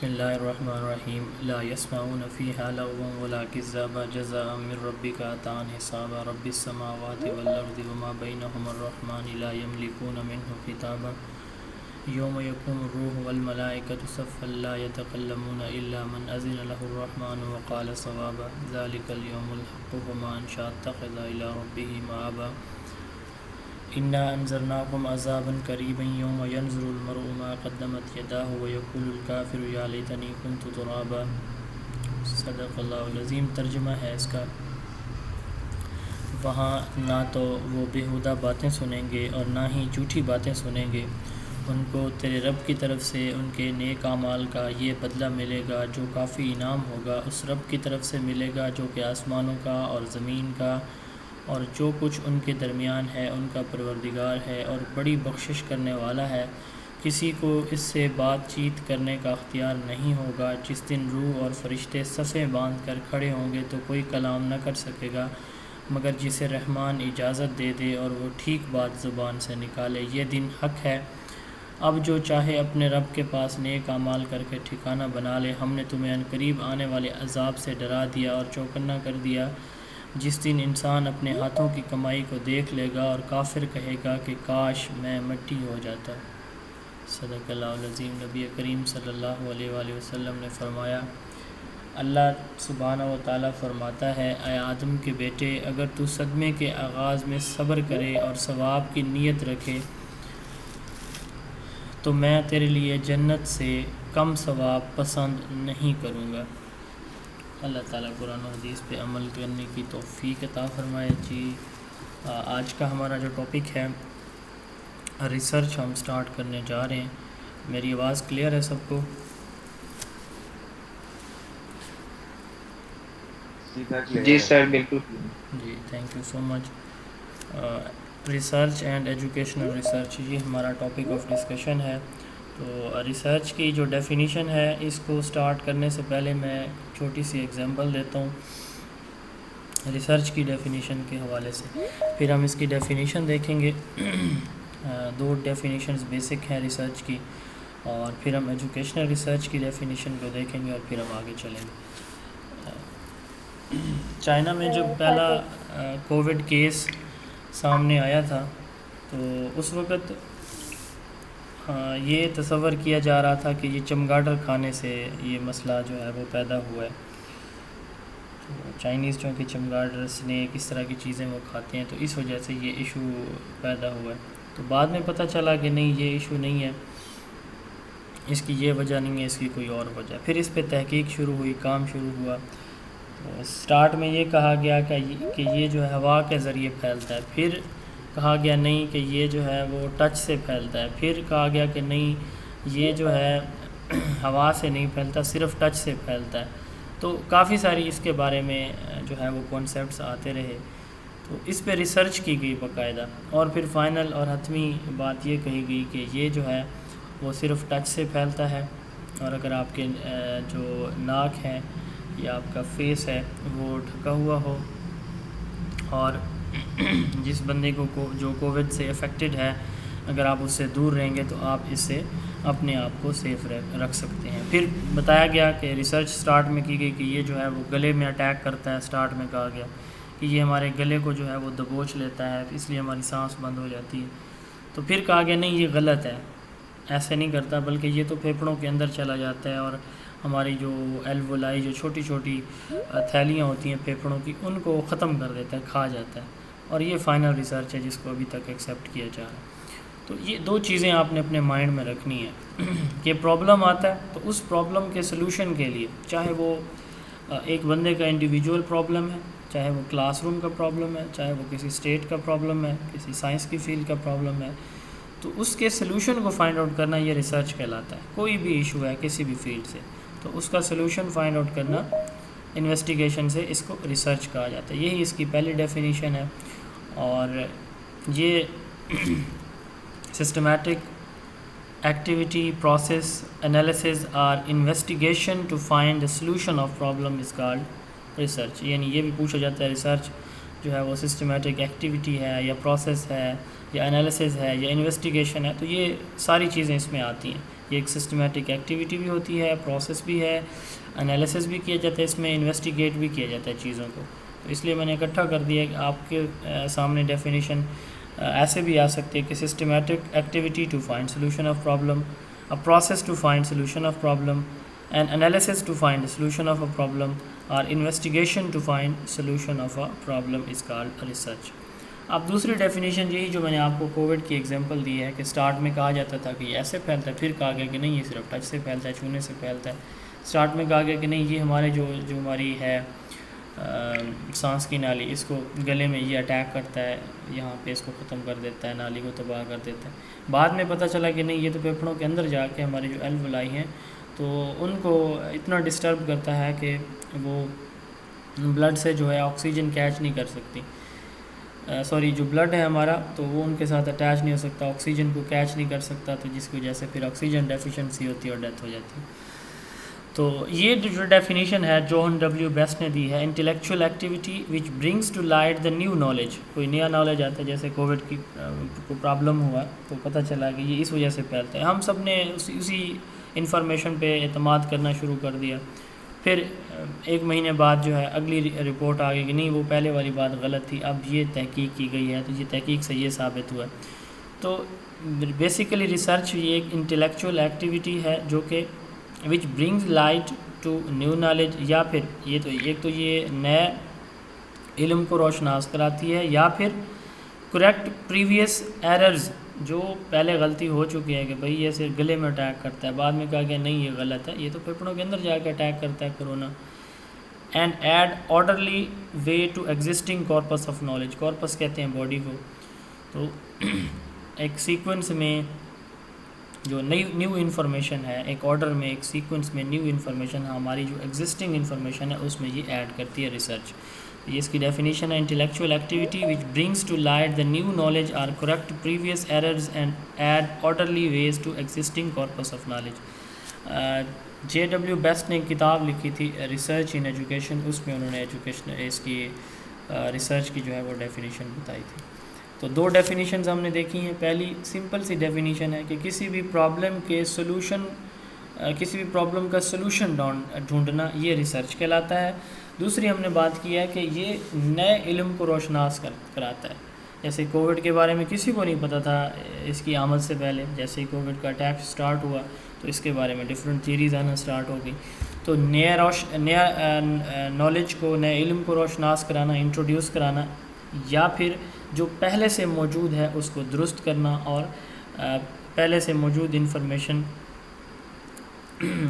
بسم اللہ الرحمن الرحیم لا يسمعون فيها لغوا ولا كذابا جزاء من ربك عطاء حسابا رب السماوات والارض وما بينهما الرحمن لا يملكون منه خطابا يوم يقوم الروح والملائكة صفا لا يتكلمون إلا من أذن له الرحمن وقال صوابا ذلك اليوم الحق فمن شاء اتخذ إلى ربه مآبا انا انذرناکم عذابا قریبا یوم ینظر المرء ما قدمت یداہ ویقول الکافر یا لیتنی کنت ترابا۔ صدق اللہ العظیم۔ ترجمہ ہے اس کا، وہاں نہ تو وہ بیہودہ باتیں سنیں گے اور نہ ہی جھوٹی باتیں سنیں گے، ان کو تیرے رب کی طرف سے ان کے نیک اعمال کا یہ بدلہ ملے گا جو کافی انعام ہوگا، اس رب کی طرف سے ملے گا جو کہ آسمانوں کا اور زمین کا اور جو کچھ ان کے درمیان ہے، ان کا پروردگار ہے اور بڑی بخشش کرنے والا ہے۔ کسی کو اس سے بات چیت کرنے کا اختیار نہیں ہوگا۔ جس دن روح اور فرشتے صفیں باندھ کر کھڑے ہوں گے تو کوئی کلام نہ کر سکے گا مگر جسے رحمان اجازت دے دے اور وہ ٹھیک بات زبان سے نکالے۔ یہ دن حق ہے، اب جو چاہے اپنے رب کے پاس نیک اعمال کر کے ٹھکانہ بنا لے۔ ہم نے تمہیں عنقریب آنے والے عذاب سے ڈرا دیا اور چوکنا کر دیا، جس دن انسان اپنے ہاتھوں کی کمائی کو دیکھ لے گا اور کافر کہے گا کہ کاش میں مٹی ہو جاتا۔ صدق اللہ العظیم۔ نبی کریم صلی اللہ علیہ وآلہ وسلم نے فرمایا، اللہ سبحانہ و تعالیٰ فرماتا ہے، اے آدم کے بیٹے، اگر تو صدمے کے آغاز میں صبر کرے اور ثواب کی نیت رکھے تو میں تیرے لیے جنت سے کم ثواب پسند نہیں کروں گا۔ اللہ تعالیٰ قرآن و حدیث پہ عمل کرنے کی توفیق عطا فرمائے۔ جی، آج کا ہمارا جو ٹاپک ہے ریسرچ، ہم سٹارٹ کرنے جا رہے ہیں۔ میری آواز کلیئر ہے سب کو؟ جی سر، بالکل۔ جی، thank you so much. Research and educational research, یہ ہمارا ٹاپک آف ڈسکشن ہے۔ تو ریسرچ کی جو ڈیفینیشن ہے، اس کو سٹارٹ کرنے سے پہلے میں چھوٹی سی ایگزامپل دیتا ہوں ریسرچ کی ڈیفینیشن کے حوالے سے، پھر ہم اس کی ڈیفینیشن دیکھیں گے۔ دو ڈیفینیشنز بیسک ہیں ریسرچ کی، اور پھر ہم ایجوکیشنل ریسرچ کی ڈیفینیشن کو دیکھیں گے اور پھر ہم آگے چلیں گے۔ چائنا میں جب پہلا کووڈ کیس سامنے آیا تھا تو اس وقت یہ تصور کیا جا رہا تھا کہ یہ چمگاڈر کھانے سے یہ مسئلہ جو ہے وہ پیدا ہوا ہے۔ تو چائنیز چونکہ چمگاڈر، اسنیک، اس طرح کی چیزیں وہ کھاتے ہیں، تو اس وجہ سے یہ ایشو پیدا ہوا ہے۔ تو بعد میں پتہ چلا کہ نہیں، یہ ایشو نہیں ہے، اس کی یہ وجہ نہیں ہے، اس کی کوئی اور وجہ۔ پھر اس پہ تحقیق شروع ہوئی، کام شروع ہوا۔ تو سٹارٹ میں یہ کہا گیا کہ یہ جو ہے ہوا کے ذریعے پھیلتا ہے، پھر کہا گیا نہیں کہ یہ جو ہے وہ ٹچ سے پھیلتا ہے، پھر کہا گیا کہ نہیں، یہ جو ہے ہوا سے نہیں پھیلتا، صرف ٹچ سے پھیلتا ہے۔ تو کافی ساری اس کے بارے میں جو ہے وہ کانسیپٹس آتے رہے، تو اس پہ ریسرچ کی گئی باقاعدہ، اور پھر فائنل اور حتمی بات یہ کہی گئی کہ یہ جو ہے وہ صرف ٹچ سے پھیلتا ہے، اور اگر آپ کے جو ناک ہے یا آپ کا فیس ہے وہ ڈھکا ہوا ہو، اور جس بندے کو جو کووڈ سے افیکٹڈ ہے، اگر آپ اس سے دور رہیں گے تو آپ اس سے اپنے آپ کو سیف رکھ سکتے ہیں۔ پھر بتایا گیا کہ ریسرچ سٹارٹ میں کی گئی کہ یہ جو ہے وہ گلے میں اٹیک کرتا ہے۔ سٹارٹ میں کہا گیا کہ یہ ہمارے گلے کو جو ہے وہ دبوچ لیتا ہے، اس لیے ہماری سانس بند ہو جاتی ہے۔ تو پھر کہا گیا نہیں، یہ غلط ہے، ایسے نہیں کرتا، بلکہ یہ تو پھیپھڑوں کے اندر چلا جاتا ہے اور ہماری جو ایلوولائی، جو چھوٹی چھوٹی تھیلیاں ہوتی ہیں پھیپھڑوں کی، ان کو ختم کر دیتا ہے، کھا جاتا ہے۔ اور یہ فائنل ریسرچ ہے جس کو ابھی تک ایکسیپٹ کیا جا رہا ہے۔ تو یہ دو چیزیں آپ نے اپنے مائنڈ میں رکھنی ہے کہ پرابلم آتا ہے تو اس پرابلم کے سلوشن کے لیے، چاہے وہ ایک بندے کا انڈیویجول پرابلم ہے، چاہے وہ کلاس روم کا پرابلم ہے، چاہے وہ کسی اسٹیٹ کا پرابلم ہے، کسی سائنس کی فیلڈ کا پرابلم ہے، تو اس کے سلوشن کو فائنڈ آؤٹ کرنا یہ ریسرچ کہلاتا ہے۔ کوئی بھی ایشو ہے کسی بھی فیلڈ سے، تو اس کا سلوشن فائنڈ آؤٹ کرنا انویسٹیگیشن سے، اس کو ریسرچ کہا جاتا ہے۔ یہی اس کی پہلی ڈیفینیشن ہے۔ اور یہ سسٹمیٹک ایکٹیویٹی، پروسیس، انالیسز اور investigation to find the solution of problem is called research. یعنی یہ بھی پوچھا جاتا ہے ریسرچ جو ہے وہ سسٹمیٹک ایکٹیویٹی ہے یا پروسیس ہے یا انالیسز ہے یا انویسٹیگیشن ہے، تو یہ ساری چیزیں اس میں آتی ہیں۔ یہ ایک سسٹمیٹک ایکٹیویٹی بھی ہوتی ہے، پروسیس بھی ہے، انالیسس بھی کیا جاتا ہے، اس میں انویسٹیگیٹ بھی کیا جاتا ہے چیزوں کو. تو اس لیے میں نے اکٹھا کر دیا کہ آپ کے سامنے ڈیفینیشن ایسے بھی آ سکتے ہیں کہ systematic activity to find solution of problem, a process to find solution of problem, an analysis to find the solution of a problem, or investigation to find solution of a problem is called research. اب دوسری definition یہی جو میں نے آپ کو Covid کی example دی ہے کہ سٹارٹ میں کہا جاتا تھا کہ یہ ایسے پھیلتا ہے، پھر کہا گیا کہ نہیں یہ صرف ٹچ سے پھیلتا ہے، چھونے سے پھیلتا ہے. سٹارٹ میں کہا گیا کہ نہیں یہ ہمارے جو ہماری ہے سانس کی نالی، اس کو گلے میں یہ اٹیک کرتا ہے، یہاں پہ اس کو ختم کر دیتا ہے، نالی کو تباہ کر دیتا ہے. بعد میں پتہ چلا کہ نہیں یہ تو پھیپھڑوں کے اندر جا کے ہماری جو الویلائی ہیں تو ان کو اتنا ڈسٹرب کرتا ہے کہ وہ بلڈ سے جو ہے آکسیجن کیچ نہیں کر سکتی، جو بلڈ ہے ہمارا تو وہ ان کے ساتھ اٹیچ نہیں ہو سکتا، آکسیجن کو کیچ نہیں کر سکتا، تو جس کی وجہ سے پھر آکسیجن ڈیفیشنسی ہوتی ہے اور ڈیتھ ہو جاتی ہے. تو یہ جو ڈیفینیشن ہے جوہن ڈبلیو بیسٹ نے دی ہے، intellectual activity which brings to light the new knowledge. کوئی نیا نالج آتا ہے، جیسے کووڈ کی کو پرابلم ہوا تو پتہ چلا کہ یہ اس وجہ سے پھیلتا ہے، ہم سب نے اسی انفارمیشن پہ اعتماد کرنا شروع کر دیا. پھر ایک مہینے بعد جو ہے اگلی رپورٹ آ گئی کہ نہیں وہ پہلے والی بات غلط تھی، اب یہ تحقیق کی گئی ہے تو یہ تحقیق سے یہ ثابت ہوا ہے. تو بیسیکلی ریسرچ یہ ایک انٹلیکچوئل ایکٹیویٹی ہے جو کہ which brings light to new knowledge, یا پھر یہ تو ایک تو یہ نئے علم کو روشناس کراتی ہے، یا پھر کریکٹ پریویس ایررز، جو پہلے غلطی ہو چکی ہے کہ بھئی یہ صرف گلے میں اٹیک کرتا ہے، بعد میں کہا کہ نہیں یہ غلط ہے، یہ تو پھیپھڑوں کے اندر جا کے اٹیک کرتا ہے corona. And add orderly way to existing corpus of knowledge, corpus کہتے ہیں باڈی کو. تو ایک سیکوینس میں جو نیو انفارمیشن ہے، ایک آرڈر میں ایک سیکوینس میں نیو انفارمیشن ہماری جو ایگزسٹنگ انفارمیشن ہے اس میں یہ ایڈ کرتی ہے ریسرچ. یہ اس کی ڈیفینیشن ہے، intellectual activity which brings to light the new knowledge or correct previous errors and add orderly ways to existing corpus of knowledge. J W Best نے ایک کتاب لکھی تھی ریسرچ ان ایجوکیشن، اس میں انہوں نے ایجوکیشن اس کی ریسرچ کی جو ہے وہ ڈیفینیشن بتائی تھی. تو دو ڈیفینیشنز ہم نے دیکھی ہیں. پہلی سمپل سی ڈیفینیشن ہے کہ کسی بھی پرابلم کا سلوشن ڈھونڈنا یہ ریسرچ کہلاتا ہے. دوسری ہم نے بات کی ہے کہ یہ نئے علم کو روشناس کراتا ہے. جیسے کووڈ کے بارے میں کسی کو نہیں پتہ تھا اس کی آمد سے پہلے، جیسے ہی کووڈ کا اٹیک سٹارٹ ہوا تو اس کے بارے میں ڈفرینٹ تھیریز آنا سٹارٹ ہو گئی. تو نیا نالج کو، نئے علم کو روشناس کرانا، انٹروڈیوس کرانا، یا پھر جو پہلے سے موجود ہے اس کو درست کرنا اور پہلے سے موجود انفارمیشن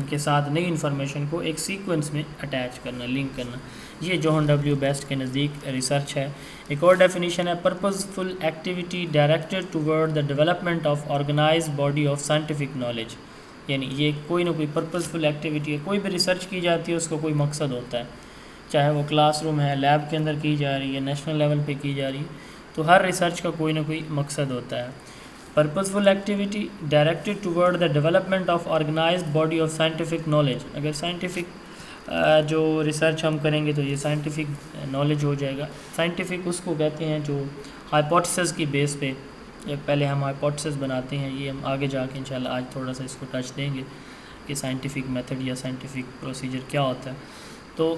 کے ساتھ نئی انفارمیشن کو ایک سیکوینس میں اٹیچ کرنا، لنک کرنا، یہ جوہن ڈبلیو بیسٹ کے نزدیک ریسرچ ہے. ایک اور ڈیفینیشن ہے، purposeful activity directed toward the development of organised body of scientific knowledge. یعنی یہ کوئی نہ کوئی پرپزفل ایکٹیویٹی ہے، کوئی بھی ریسرچ کی جاتی ہے اس کو کوئی مقصد ہوتا ہے، چاہے وہ کلاس روم ہے، لیب کے اندر کی جا رہی ہے، نیشنل لیول پہ کی جا رہی ہے، تو ہر ریسرچ کا کوئی نہ کوئی مقصد ہوتا ہے. Purposeful activity directed toward the development of organised body of scientific knowledge. اگر سائنٹیفک جو ریسرچ ہم کریں گے تو یہ سائنٹیفک نالج ہو جائے گا. سائنٹیفک اس کو کہتے ہیں جو ہائپوتھیسس کی بیس پہ پہلے ہم ہائپوتھیسس بناتے ہیں. یہ ہم آگے جا کے انشاءاللہ آج تھوڑا سا اس کو ٹچ دیں گے کہ سائنٹیفک میتھڈ یا سائنٹیفک پروسیجر کیا ہوتا ہے. تو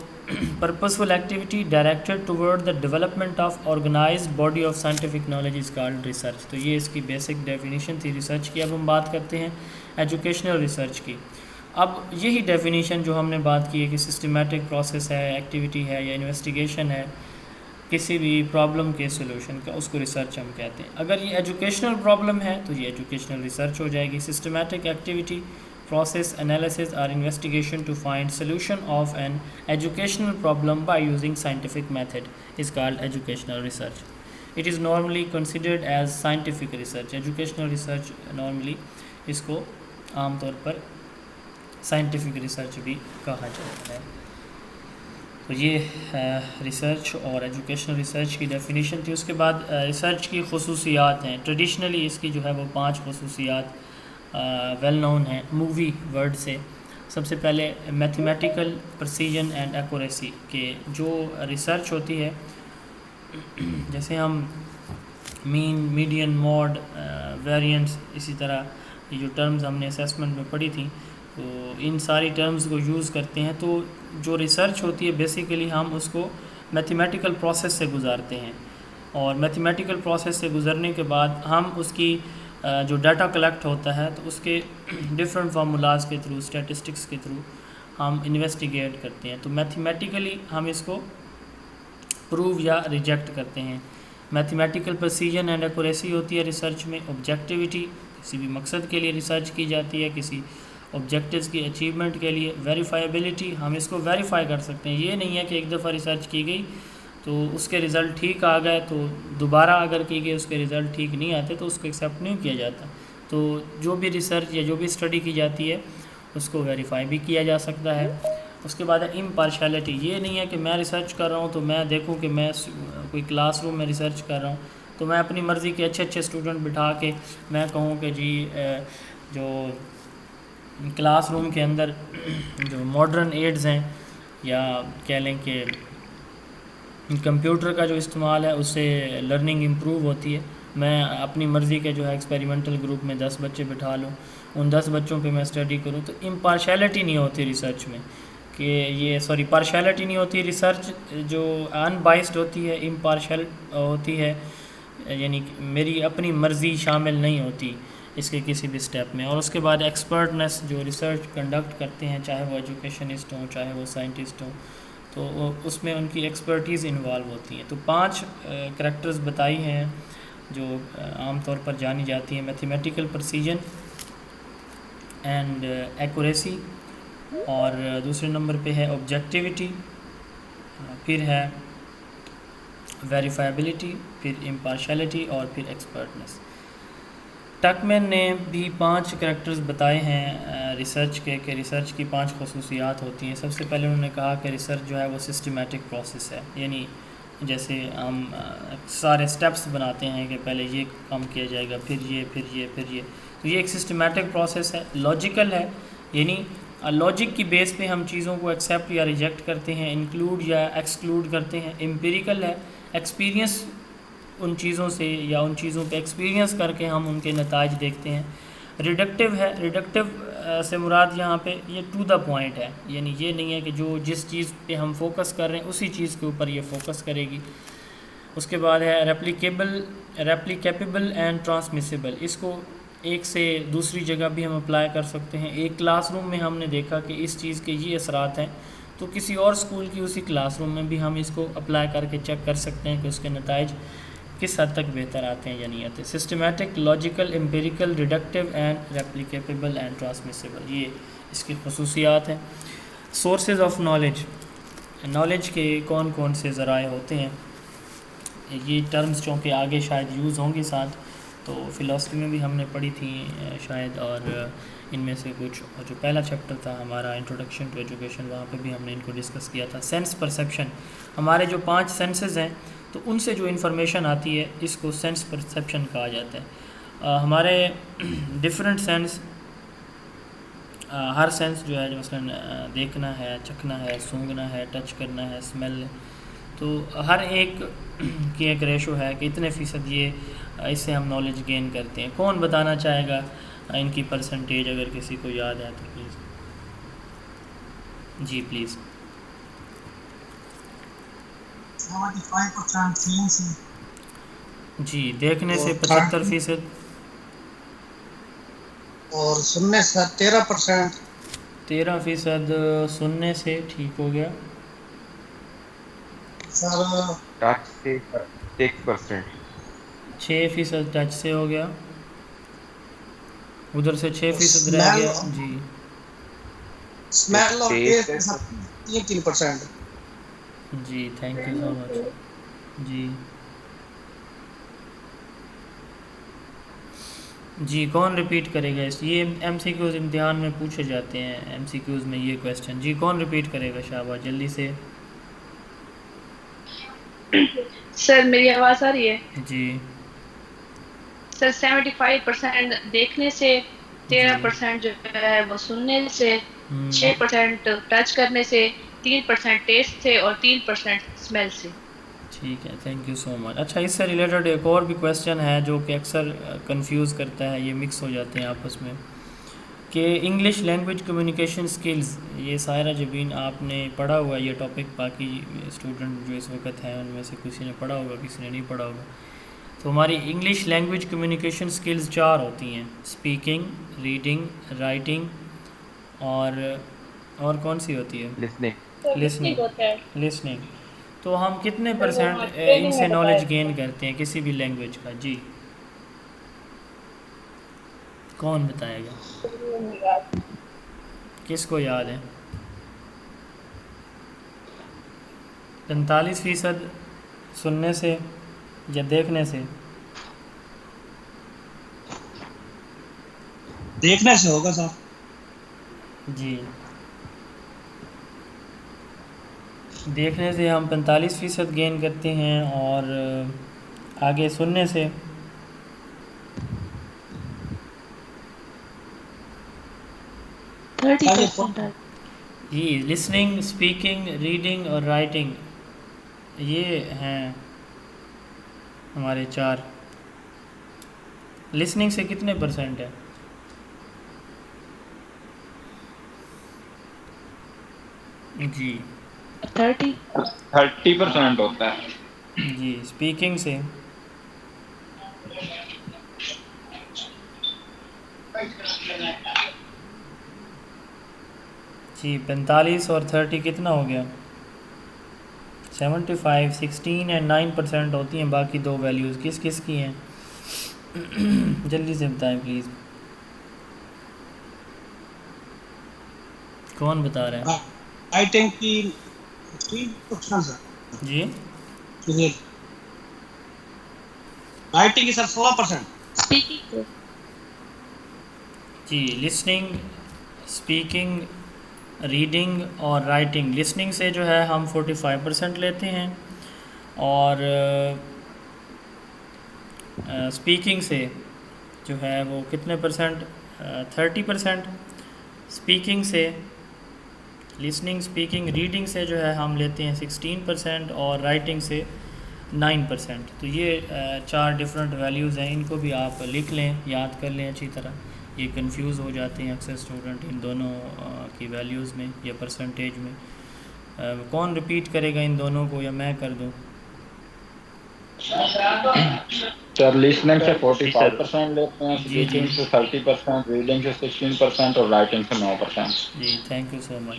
purposeful activity directed toward the development of organised body of scientific knowledge is called research. تو یہ اس کی بیسک ڈیفینیشن تھی ریسرچ کی. اب ہم بات کرتے ہیں ایجوکیشنل ریسرچ کی. اب یہی ڈیفینیشن جو ہم نے بات کی ہے کہ سسٹمیٹک پروسیس ہے، ایکٹیویٹی ہے یا انویسٹیگیشن ہے کسی بھی پرابلم کے سولوشن کا، اس کو ریسرچ ہم کہتے ہیں. اگر یہ ایجوکیشنل پرابلم ہے تو یہ ایجوکیشنل ریسرچ ہو جائے گی. Systematic activity process analysis or investigation to find solution of an educational problem by using scientific method is called educational research. It is normally considered as scientific research. Educational research normally اس کو عام طور پر scientific research بھی کہا جاتا ہے. تو یہ research اور ایجوکیشنل ریسرچ کی ڈیفینیشن تھی. اس کے بعد ریسرچ کی خصوصیات ہیں. ٹریڈیشنلی اس کی جو ہے وہ 5 خصوصیات ویل نون ہیں مووی ورڈ سے. سب سے پہلے میتھمیٹیکل پرسیجن اینڈ ایکوریسی، کہ جو ریسرچ ہوتی ہے جیسے ہم مین، میڈین، موڈ، ویریئنس، اسی طرح یہ جو ٹرمز ہم نے اسیسمنٹ میں پڑھی تھیں، تو ان ساری ٹرمز کو یوز کرتے ہیں. تو جو ریسرچ ہوتی ہے بیسیکلی ہم اس کو میتھمیٹیکل پروسیس سے گزارتے ہیں، اور میتھمیٹیکل پروسیس سے گزرنے کے بعد ہم اس کی جو ڈیٹا کلیکٹ ہوتا ہے تو اس کے ڈفرینٹ فارمولاز کے تھرو، اسٹیٹسٹکس کے تھرو ہم انویسٹیگیٹ کرتے ہیں. تو میتھمیٹیکلی ہم اس کو پروو یا ریجیکٹ کرتے ہیں. میتھمیٹیکل پریسیجن اینڈ ایکوریسی ہوتی ہے ریسرچ میں. آبجیکٹیوٹی، کسی بھی مقصد کے لیے ریسرچ کی جاتی ہے، کسی آبجیکٹیوز کی اچیومنٹ کے لیے. ویریفائیبلٹی، ہم اس کو ویریفائی کر سکتے ہیں. یہ نہیں ہے کہ ایک دفعہ ریسرچ کی گئی تو اس کے رزلٹ ٹھیک آ گئے تو دوبارہ اگر کی گئی اس کے رزلٹ ٹھیک نہیں آتے تو اس کو ایکسیپٹ نہیں کیا جاتا. تو جو بھی ریسرچ یا جو بھی اسٹڈی کی جاتی ہے اس کو ویریفائی بھی کیا جا سکتا ہے. اس کے بعد ہے امپارشیلٹی. یہ نہیں ہے کہ میں ریسرچ کر رہا ہوں تو میں دیکھوں کہ میں کوئی کلاس روم میں ریسرچ کر رہا ہوں تو میں اپنی مرضی کے اچھے اچھے اسٹوڈنٹ بٹھا کے میں کہوں کہ جی جو کلاس روم کے اندر جو ماڈرن ایڈز ہیں یا کہہ لیں کہ کمپیوٹر کا جو استعمال ہے اس سے لرننگ امپروو ہوتی ہے، میں اپنی مرضی کے جو ہے ایکسپیریمنٹل گروپ میں 10 بچے بٹھا لوں، ان 10 بچوں پہ میں اسٹڈی کروں. تو امپارشیلٹی نہیں ہوتی ریسرچ میں، کہ یہ پارشیلٹی نہیں ہوتی. ریسرچ جو ان بائسڈ ہوتی ہے، امپارشل ہوتی ہے، یعنی کہ میری اپنی مرضی شامل نہیں ہوتی اس کے کسی بھی سٹیپ میں. اور اس کے بعد ایکسپرٹنس، جو ریسرچ کنڈکٹ کرتے ہیں چاہے وہ ایجوکیشنسٹ ہوں چاہے وہ سائنٹسٹ ہوں، تو اس میں ان کی ایکسپرٹیز انوالو ہوتی ہیں. تو 5 کریکٹرز بتائی ہیں جو عام طور پر جانی جاتی ہیں: میتھمیٹیکل پریسیجن اینڈ ایکوریسی، اور دوسرے نمبر پہ ہے آبجیکٹیوٹی، پھر ہے ویریفائبلٹی، پھر امپارشیلٹی، اور پھر ایکسپرٹنس. ٹکمین نے بھی 5 کریکٹرز بتائے ہیں ریسرچ کے، کہ ریسرچ کی 5 خصوصیات ہوتی ہیں. سب سے پہلے انہوں نے کہا کہ ریسرچ جو ہے وہ سسٹمیٹک پروسیس ہے، یعنی جیسے ہم سارے سٹیپس بناتے ہیں کہ پہلے یہ کام کیا جائے گا، پھر یہ، پھر یہ، پھر یہ. تو یہ ایک سسٹمیٹک پروسیس ہے. لاجیکل ہے، یعنی لاجک کی بیس پہ ہم چیزوں کو ایکسیپٹ یا ریجیکٹ کرتے ہیں، انکلوڈ یا ایکسکلوڈ کرتے ہیں. امپیریکل ہے، ایکسپیرینس ان چیزوں سے یا ان چیزوں پہ ایکسپیرینس کر کے ہم ان کے نتائج دیکھتے ہیں. ریڈکٹیو ہے، ریڈکٹیو سے مراد یہاں پہ یہ ٹو دا پوائنٹ ہے، یعنی یہ نہیں ہے کہ جو جس چیز پہ ہم فوکس کر رہے ہیں اسی چیز کے اوپر یہ فوکس کرے گی. اس کے بعد ہے ریپلیکیبل اینڈ ٹرانسمیسیبل. اس کو ایک سے دوسری جگہ بھی ہم اپلائی کر سکتے ہیں. ایک کلاس روم میں ہم نے دیکھا کہ اس چیز کے یہ اثرات ہیں، تو کسی اور اسکول کی اسی کلاس روم میں بھی ہم اس کو اپلائی کر کے چیک کر سکتے ہیں کہ اس کے نتائج کس حد تک بہتر آتے ہیں یا نہیں آتے. Systematic, logical, empirical, reductive and replicable and transmissible, یہ اس کی خصوصیات ہیں. سورسز آف نالج کے کون کون سے ذرائع ہوتے ہیں، یہ ٹرمز چونکہ آگے شاید یوز ہوں گی ساتھ، تو فلاسفی میں بھی ہم نے پڑھی تھی شاید، اور ان میں سے کچھ جو پہلا چیپٹر تھا ہمارا انٹروڈکشن ٹو ایجوکیشن، وہاں پہ بھی ہم نے ان کو ڈسکس کیا تھا. سینس پرسیپشن، ہمارے جو 5 سینسز ہیں تو ان سے جو انفارمیشن آتی ہے اس کو سینس پرسیپشن کہا جاتا ہے. ہمارے ڈفرینٹ سینس، ہر سینس جو ہے مثلا دیکھنا ہے، چکھنا ہے، سونگھنا ہے، ٹچ کرنا ہے، اسمیل، تو ہر ایک کی ایک ریشو ہے کہ اتنے فیصد یہ اس سے ہم نالج گین کرتے ہیں. کون بتانا چاہے گا ان کی پرسنٹیج اگر کسی کو یاد ہے تو پلیز؟ G please. 75% جی، دیکھنے سے 75%، اور سننے سے 13%. 13% سننے سے، ٹھیک ہو گیا. سر ٹچ سے 6%. 6% ٹچ سے ہو گیا، ادھر سے 6% رہ اسمیل گیا. جی اسمیل اور ٹیسٹ ٹیسٹ ہے. 3%. جی، تھینک یو سو مچ. جی جی، کون ریپیٹ کرے گا یہ ایم سی کیوز امتحان میں پوچھے جاتے ہیں، ایم سی کیوز میں یہ کویسچن. جی کون ریپیٹ کرے گا؟ شاباش، جلدی سے. سر میری آواز آ رہی ہے؟ جی سر 75% دیکھنے سے، جی 13% جو ہے وہ سننے سے، ہم، 6% ٹچ کرنے سے، 3% ٹیسٹ سے، اور 3% اسمیل سے. ٹھیک ہے، تھینک یو سو مچ. اچھا، اس سے ریلیٹڈ ایک اور بھی کویشچن ہے جو کہ اکثر کنفیوز کرتا ہے، یہ مکس ہو جاتے ہیں آپس میں، کہ انگلش لینگویج کمیونیکیشن سکلز، یہ سائرہ جبین آپ نے پڑھا ہوا ہے یہ ٹاپک، باقی اسٹوڈنٹ جو اس وقت ہیں ان میں سے کسی نے پڑھا ہوگا، کسی نے نہیں پڑھا ہوگا. تو ہماری انگلش لینگویج کمیونیکیشن سکلز 4 ہوتی ہیں: اسپیکنگ، ریڈنگ، رائٹنگ، اور کون سی ہوتی ہے؟ لسننگ. سر لسننگ ہوتا ہے. لسننگ. تو ہم کتنے سر وہ پرسنٹ ہاں ان ٹریننگ میں سے بتایا نالج تھا. گین کرتے ہیں کسی بھی لینگویج کا؟ جی کون بتائے گا؟ کس کو یاد ہے؟ 45% سننے سے یا دیکھنے سے؟ دیکھنے سے ہوگا سر. جی، دیکھنے سے ہم 45% گین کرتے ہیں، اور آگے سننے سے 30% ہے. جی، لسننگ، اسپیکنگ، ریڈنگ اور رائٹنگ، یہ ہیں ہمارے 4. لسننگ سے کتنے پرسنٹ ہے؟ جی 30. 30% ہوتا ہے. جی، اسپیکنگ سے؟ جی 45 اور 30 کتنا ہو گیا؟ 75. 16 اینڈ 9% ہوتی ہیں باقی 2 ویلیوز. کس کس کی ہیں؟ جلدی سے بتائیں پلیز. کون بتا رہا ہے؟ رائٹنگ کی 16% سر. جی رائٹنگ کی سر 16%. اسپیکنگ سے. جی، لسننگ، اسپیکنگ، ریڈنگ اور رائٹنگ. لسننگ سے جو ہے ہم 45% لیتے ہیں، اور اسپیکنگ سے جو ہے وہ کتنے پرسنٹ؟ 30%. اسپیکنگ سے، لسننگ، اسپیکنگ، ریڈنگ سے جو ہے ہم لیتے ہیں 16%، اور رائٹنگ سے 9%. تو یہ 4 ڈفرینٹ ویلیوز ہیں، ان کو بھی آپ لکھ لیں، یاد کر لیں اچھی طرح. یہ کنفیوز ہو جاتے ہیں اکثر اسٹوڈنٹ ان دونوں کی ویلیوز میں یا پرسنٹیج میں. کون ریپیٹ کرے گا ان دونوں کو، یا میں کر دوں؟ سر لسننگ سے جی سر. 45% لیتے ہیں، جی جی اسپیکنگ سے 30%، ریڈنگ سے 16% اور رائٹنگ سے 9%. جی، تھینک یو سو مچ.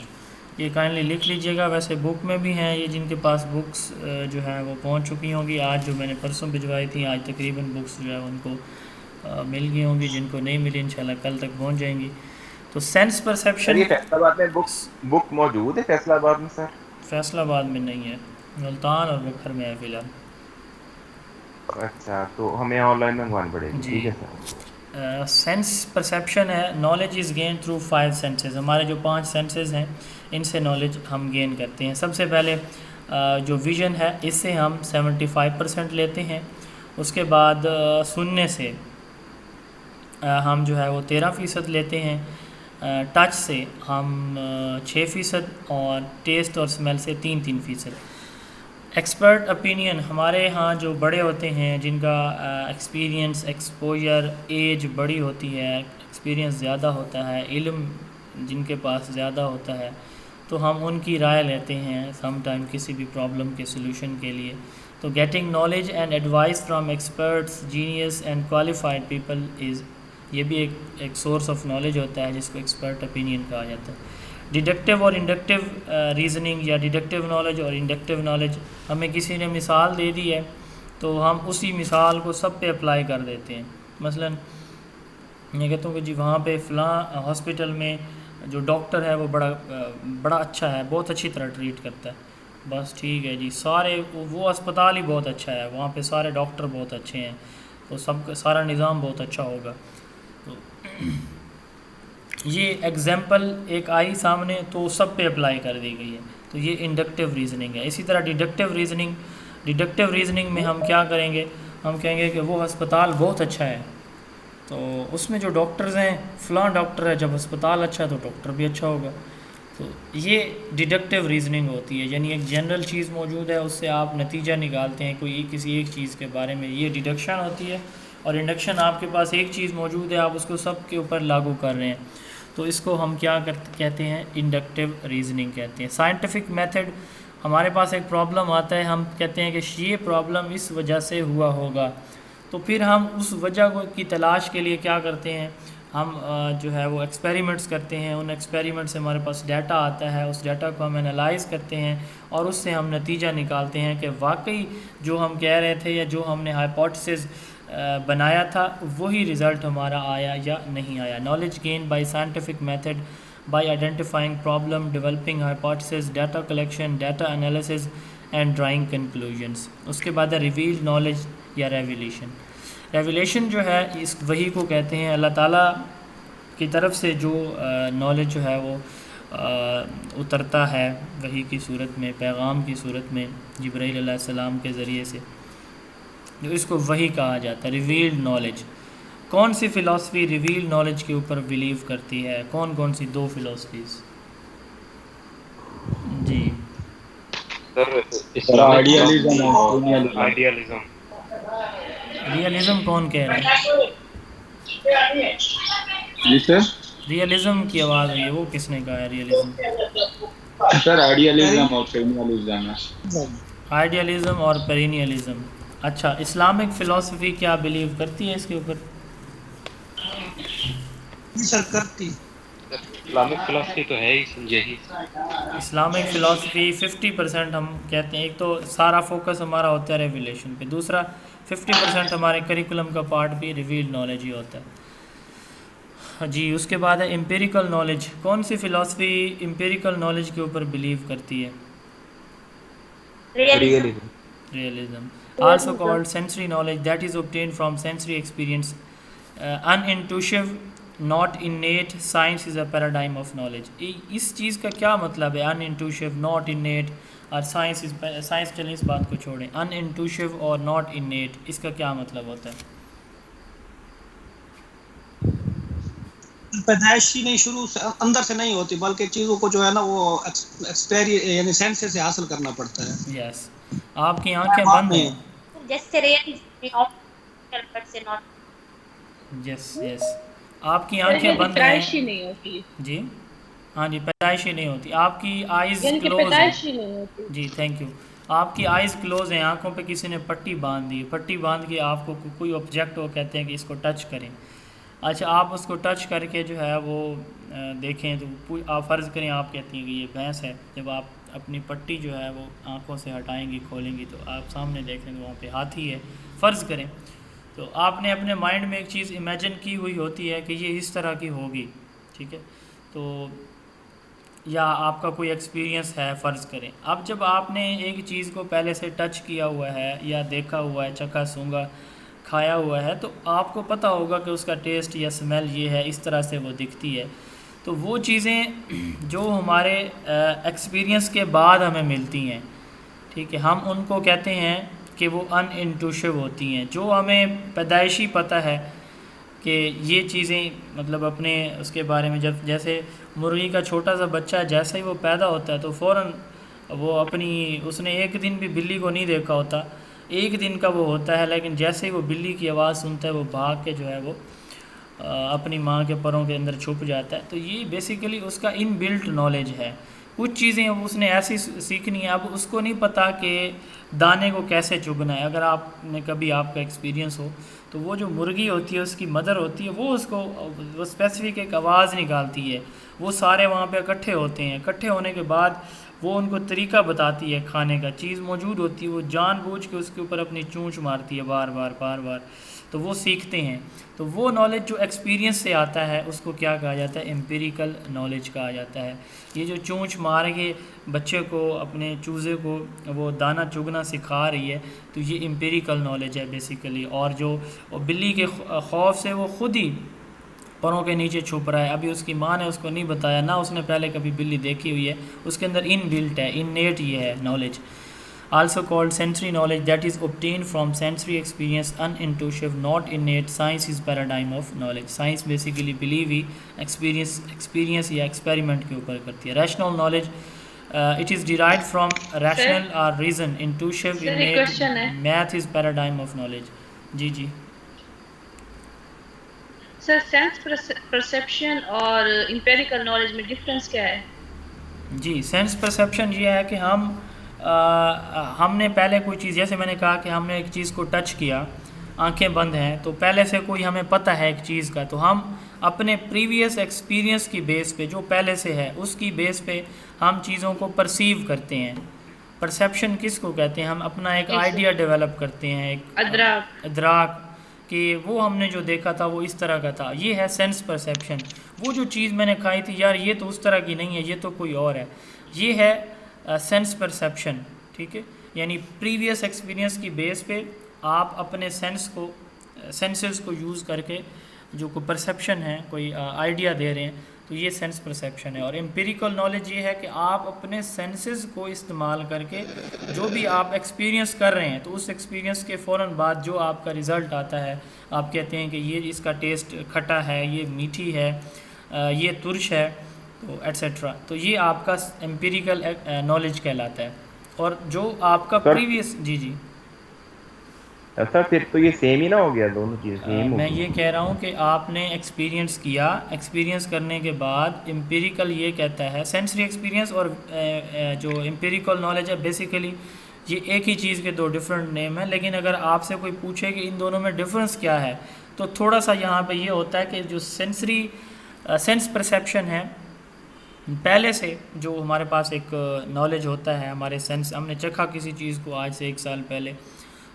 یہ کائنڈلی لکھ لیجئے گا. ویسے بک میں بھی ہیں یہ، جن کے پاس بکس جو ہیں وہ پہنچ چکی ہوں گی. آج جو میں نے پرسوں بھجوائی تھیں، آج تقریباً بکس جو ہے ان کو مل گئی ہوں گی. جن کو نہیں ملی انشاءاللہ کل تک پہنچ جائیں گی. تو سینس سر پرسیپشن. یہ فیصلہ آباد میں بک موجود ہے فیصلہ آباد میں سر؟ فیصل آباد میں نہیں ہے، ملتان اور بکھر میں ہے فی الحال. اچھا، تو ہمیں آن لائن منگوانی پڑے گی. جی، ٹھیک ہے سر. سینس پرسیپشن ہے. Knowledge is gained through 5 senses. ہمارے جو 5 سینسز ہیں ان سے نالج ہم گین کرتے ہیں. سب سے پہلے جو ویژن ہے اس سے ہم 75% لیتے ہیں. اس کے بعد سننے سے ہم جو ہے وہ 13% لیتے ہیں. ٹچ سے ہم 6%، اور ٹیسٹ اور اسمیل سے 3%. ایکسپرٹ اپینین، ہمارے ہاں جو بڑے ہوتے ہیں جن کا ایکسپیرینس، ایکسپوجر، ایج بڑی ہوتی ہے، ایکسپیرینس زیادہ ہوتا ہے، علم جن کے پاس زیادہ ہوتا ہے، تو ہم ان کی رائے لیتے ہیں سم ٹائم کسی بھی پرابلم کے سلوشن کے لیے. تو getting knowledge and advice from experts, genius and qualified people is, یہ بھی ایک سورس آف نالج ہوتا ہے جس کو ایکسپرٹ اپینین کہا جاتا ہے. ڈیڈکٹیو اور انڈکٹیو ریزننگ، یا ڈیڈکٹیو نالج اور انڈکٹیو نالج، ہمیں کسی نے مثال دے دی ہے تو ہم اسی مثال کو سب پہ اپلائی کر دیتے ہیں. مثلا میں کہتا ہوں کہ جی وہاں پہ فلاں ہاسپٹل میں جو ڈاکٹر ہے وہ بڑا اچھا ہے، بہت اچھی طرح ٹریٹ کرتا ہے. بس ٹھیک ہے جی، سارے وہ اسپتال ہی بہت اچھا ہے، وہاں پہ سارے ڈاکٹر بہت اچھے ہیں، تو سب کا سارا نظام بہت اچھا ہوگا. تو یہ ایگزامپل ایک آئی سامنے تو سب پہ اپلائی کر دی گئی ہے، تو یہ انڈکٹیو ریزننگ ہے. اسی طرح ڈیڈکٹیو ریزننگ میں ہم کیا کریں گے؟ ہم کہیں گے کہ وہ ہسپتال بہت اچھا ہے، تو اس میں جو ڈاکٹرز ہیں، فلاں ڈاکٹر ہے، جب ہسپتال اچھا ہے تو ڈاکٹر بھی اچھا ہوگا. تو یہ ڈیڈکٹیو ریزننگ ہوتی ہے، یعنی ایک جنرل چیز موجود ہے، اس سے آپ نتیجہ نکالتے ہیں کوئی کسی ایک چیز کے بارے میں، یہ ڈیڈکشن ہوتی ہے. اور انڈکشن آپ کے پاس ایک چیز موجود ہے، آپ اس کو سب کے اوپر لاگو کر رہے ہیں، تو اس کو ہم کیا کہتے ہیں؟ انڈکٹیو ریزننگ کہتے ہیں. سائنٹیفک میتھڈ، ہمارے پاس ایک پرابلم آتا ہے، ہم کہتے ہیں کہ یہ پرابلم اس وجہ سے ہوا ہوگا، تو پھر ہم اس وجہ کی تلاش کے لیے کیا کرتے ہیں؟ ہم جو ہے وہ ایکسپیریمنٹس کرتے ہیں. ان ایکسپیریمنٹ سے ہمارے پاس ڈیٹا آتا ہے، اس ڈیٹا کو ہم انالائز کرتے ہیں اور اس سے ہم نتیجہ نکالتے ہیں کہ واقعی جو ہم کہہ رہے تھے یا جو ہم نے ہائپوتھیسز بنایا تھا وہی رزلٹ ہمارا آیا یا نہیں آیا. Knowledge gain by scientific method by identifying problem, developing hypotheses, data collection, data analysis and drawing conclusions. اس کے بعد ہے ریویلڈ نالج یا ریویلیشن. ریویلیشن جو ہے اس وحی کو کہتے ہیں، اللہ تعالیٰ کی طرف سے جو نالج جو ہے وہ اترتا ہے وحی کی صورت میں، پیغام کی صورت میں جبرائیل علیہ السلام کے ذریعے سے، جو اس کو وحی کہا جاتا ہے، ریویلڈ نالج. کون سی فلاسفی ریویلڈ نالج کے اوپر بلیو کرتی ہے؟ کون سی دو فلاسفیز؟ جی سر سر آئیڈیالزم اور پرینیالزم. آئیڈیالزم. ریئلزم کون کہہ رہے ہیں؟ جی سر. ریئلزم کی آواز آئی ہے، وہ کس نے کہا ہے ریئلزم؟ سر آئیڈیالزم اور پرینیالزم ہے. آئیڈیالزم اور پرینیالزم. اچھا، اسلامک فلاسفی کیا بلیو کرتی ہے اس کے اوپر؟ سر کرتی. اسلامک فلاسفی تو ہے ہی یہی. اسلامک فلاسفی 50% ہم کہتے ہیں، ایک تو سارا فوکس ہمارا ہوتا ہے ریویلیشن پہ، دوسرا 50% ہمارے کریکولم کا پارٹ بھی ریویلڈ نالج ہی ہوتا ہے. جی اس کے بعد ہے امپیریکل نالج. کون سی فلاسفی امپیریکل نالج کے اوپر بلیو کرتی ہے؟ Realism. Realism. Also called sensory knowledge that is obtained from sensory experience. Unintuitive, not innate. Science is a paradigm of knowledge. اس چیز کا کیا مطلب ہے؟ unintuitive, not innate اور سائنس چلیں اس بات کو چھوڑیں. unintuitive اور not innate اس کا کیا مطلب ہوتا ہے؟ پیدائشی نہیں، شروع سے اندر سے نہیں ہوتی، بلکہ چیزوں کو جو ہے نا وہ یعنی سینس سے حاصل کرنا پڑتا ہے. یس. آپ کی آنکھیں بند ہیں. جیسے realism سے not. یس آپ کی آنکھیں بند ہیں. پیدائشی نہیں ہوتی. جی ہاں جی، پیدائشی نہیں ہوتی. آپ کی آئیز یعنی کہ کلوز ہیں. پیدائشی نہیں ہوتی. جی تھینک یو. آپ کی آئیز کلوز ہیں، آنکھوں پہ کسی نے پٹی باندھ دی، پٹی باندھ کے آپ کو کوئی آبجیکٹ وہ کہتے ہیں کہ اس کو ٹچ کریں. اچھا آپ اس کو ٹچ کر کے جو ہے وہ دیکھیں تو آپ فرض کریں آپ کہتی ہیں کہ یہ بھینس ہے. جب آپ اپنی پٹی جو ہے وہ آنکھوں سے ہٹائیں گی، کھولیں گی، تو آپ سامنے دیکھ لیں گے وہاں پہ ہاتھی ہے فرض کریں. تو آپ نے اپنے مائنڈ میں ایک چیز امیجن کی ہوئی ہوتی ہے کہ یہ اس طرح کی ہوگی، ٹھیک ہے، تو یا آپ کا کوئی ایکسپیرینس ہے فرض کریں. اب جب آپ نے ایک چیز کو پہلے سے ٹچ کیا ہوا ہے یا دیکھا ہوا ہے، چکھا سونگا کھایا ہوا ہے، تو آپ کو پتہ ہوگا کہ اس کا ٹیسٹ یا سمیل یہ ہے، اس طرح سے وہ دکھتی ہے. تو وہ چیزیں جو ہمارے ایکسپیرینس کے بعد ہمیں ملتی ہیں، ٹھیک ہے، ہم ان کو کہتے ہیں کہ وہ ان انٹویشو ہوتی ہیں. جو ہمیں پیدائشی پتہ ہے کہ یہ چیزیں مطلب اپنے اس کے بارے میں، جب جیسے مرغی کا چھوٹا سا بچہ جیسے ہی وہ پیدا ہوتا ہے تو فوراً وہ اپنی، اس نے ایک دن بھی بلی کو نہیں دیکھا ہوتا، ایک دن کا وہ ہوتا ہے، لیکن جیسے ہی وہ بلی کی آواز سنتا ہے وہ بھاگ کے جو ہے وہ اپنی ماں کے پروں کے اندر چھپ جاتا ہے. تو یہ بیسیکلی اس کا ان بلٹ نالج ہے. کچھ چیزیں اس نے ایسی سیکھنی ہے، اب اس کو نہیں پتہ کہ دانے کو کیسے چگنا ہے. اگر آپ نے کبھی آپ کا ایکسپیرینس ہو تو وہ جو مرغی ہوتی ہے اس کی مدر ہوتی ہے، وہ اس کو وہ اسپیسیفک ایک آواز نکالتی ہے، وہ سارے وہاں پہ اکٹھے ہوتے ہیں، اکٹھے ہونے کے بعد وہ ان کو طریقہ بتاتی ہے کھانے کا، چیز موجود ہوتی ہے، وہ جان بوجھ کے اس کے اوپر اپنی چونچ مارتی ہے بار بار، تو وہ سیکھتے ہیں. تو وہ نالج جو ایکسپیرینس سے آتا ہے اس کو کیا کہا جاتا ہے؟ امپیریکل نالج کہا جاتا ہے. یہ جو چونچ مار کے بچے کو، اپنے چوزے کو وہ دانہ چگنا سکھا رہی ہے، تو یہ امپیریکل نالج ہے بیسیکلی. اور جو بلی کے خوف سے وہ خود ہی پروں کے نیچے چھپ رہا ہے، ابھی اس کی ماں نے اس کو نہیں بتایا، نہ اس نے پہلے کبھی بلی دیکھی ہوئی ہے، اس کے اندر ان بلٹ ہے، ان نیٹ یہ ہے knowledge. also called sensory knowledge, that is obtained from sensory experience, unintuitive, not innate. Science is paradigm of knowledge. Science basically believe he experience یا experiment کے اوپر کرتی ہے. Rational knowledge, it is derived from rational or reason. Intuitive, sir ایک innate, question ہے math is paradigm of knowledge. جی جی sir, sense perception اور امپیریکل نالج میں ڈفرینس کیا ہے؟ جی سینس پرسیپشن یہ ہے کہ ہم نے پہلے کوئی چیز، جیسے میں نے کہا کہ ہم نے ایک چیز کو ٹچ کیا، آنکھیں بند ہیں، تو پہلے سے کوئی ہمیں پتہ ہے ایک چیز کا، تو ہم اپنے پریویس ایکسپیرینس کی بیس پہ، جو پہلے سے ہے اس کی بیس پہ ہم چیزوں کو پرسیو کرتے ہیں. پرسیپشن کس کو کہتے ہیں؟ ہم اپنا ایک آئیڈیا ڈیولپ کرتے ہیں، ایک ادراک کہ وہ ہم نے جو دیکھا تھا وہ اس طرح کا تھا. یہ ہے سینس پرسیپشن. وہ جو چیز میں نے کھائی تھی، یار یہ تو اس طرح کی نہیں ہے، یہ تو کوئی اور ہے، یہ ہے سینس پرسیپشن. ٹھیک ہے، یعنی پریویس ایکسپیرینس کی بیس پہ آپ اپنے سینسز کو یوز کر کے جو کوئی پرسیپشن ہے، کوئی آئیڈیا دے رہے ہیں، تو یہ سینس پرسیپشن ہے. اور امپیریکل نالج یہ ہے کہ آپ اپنے سینسز کو استعمال کر کے جو بھی آپ ایکسپیرینس کر رہے ہیں، تو اس ایکسپیرینس کے فوراً بعد جو آپ کا رزلٹ آتا ہے، آپ کہتے ہیں کہ یہ اس کا ٹیسٹ کھٹا ہے، یہ میٹھی ہے، یہ ترش ہے، تو ایٹسیٹرا. تو یہ آپ کا امپیریکل نالج کہلاتا ہے. اور جو آپ کا پریویس جی سر پھر تو یہ سیم ہی نہ ہو گیا، دونوں چیزیں سیم ہو میں گئی. یہ کہہ رہا ہوں کہ آپ نے ایکسپیرینس کیا، ایکسپیرینس کرنے کے بعد امپیریکل یہ کہتا ہے، سینسری ایکسپیرینس اور جو امپیریکل نالج ہے بیسیکلی یہ ایک ہی چیز کے دو ڈفرینٹ نیم ہیں. لیکن اگر آپ سے کوئی پوچھے کہ ان دونوں میں ڈفرینس کیا ہے، تو تھوڑا سا یہاں پہ یہ ہوتا ہے کہ جو سینس پرسیپشن ہے، پہلے سے جو ہمارے پاس ایک نالج ہوتا ہے، ہمارے سینس، ہم نے چکھا کسی چیز کو آج سے 1 سال پہلے،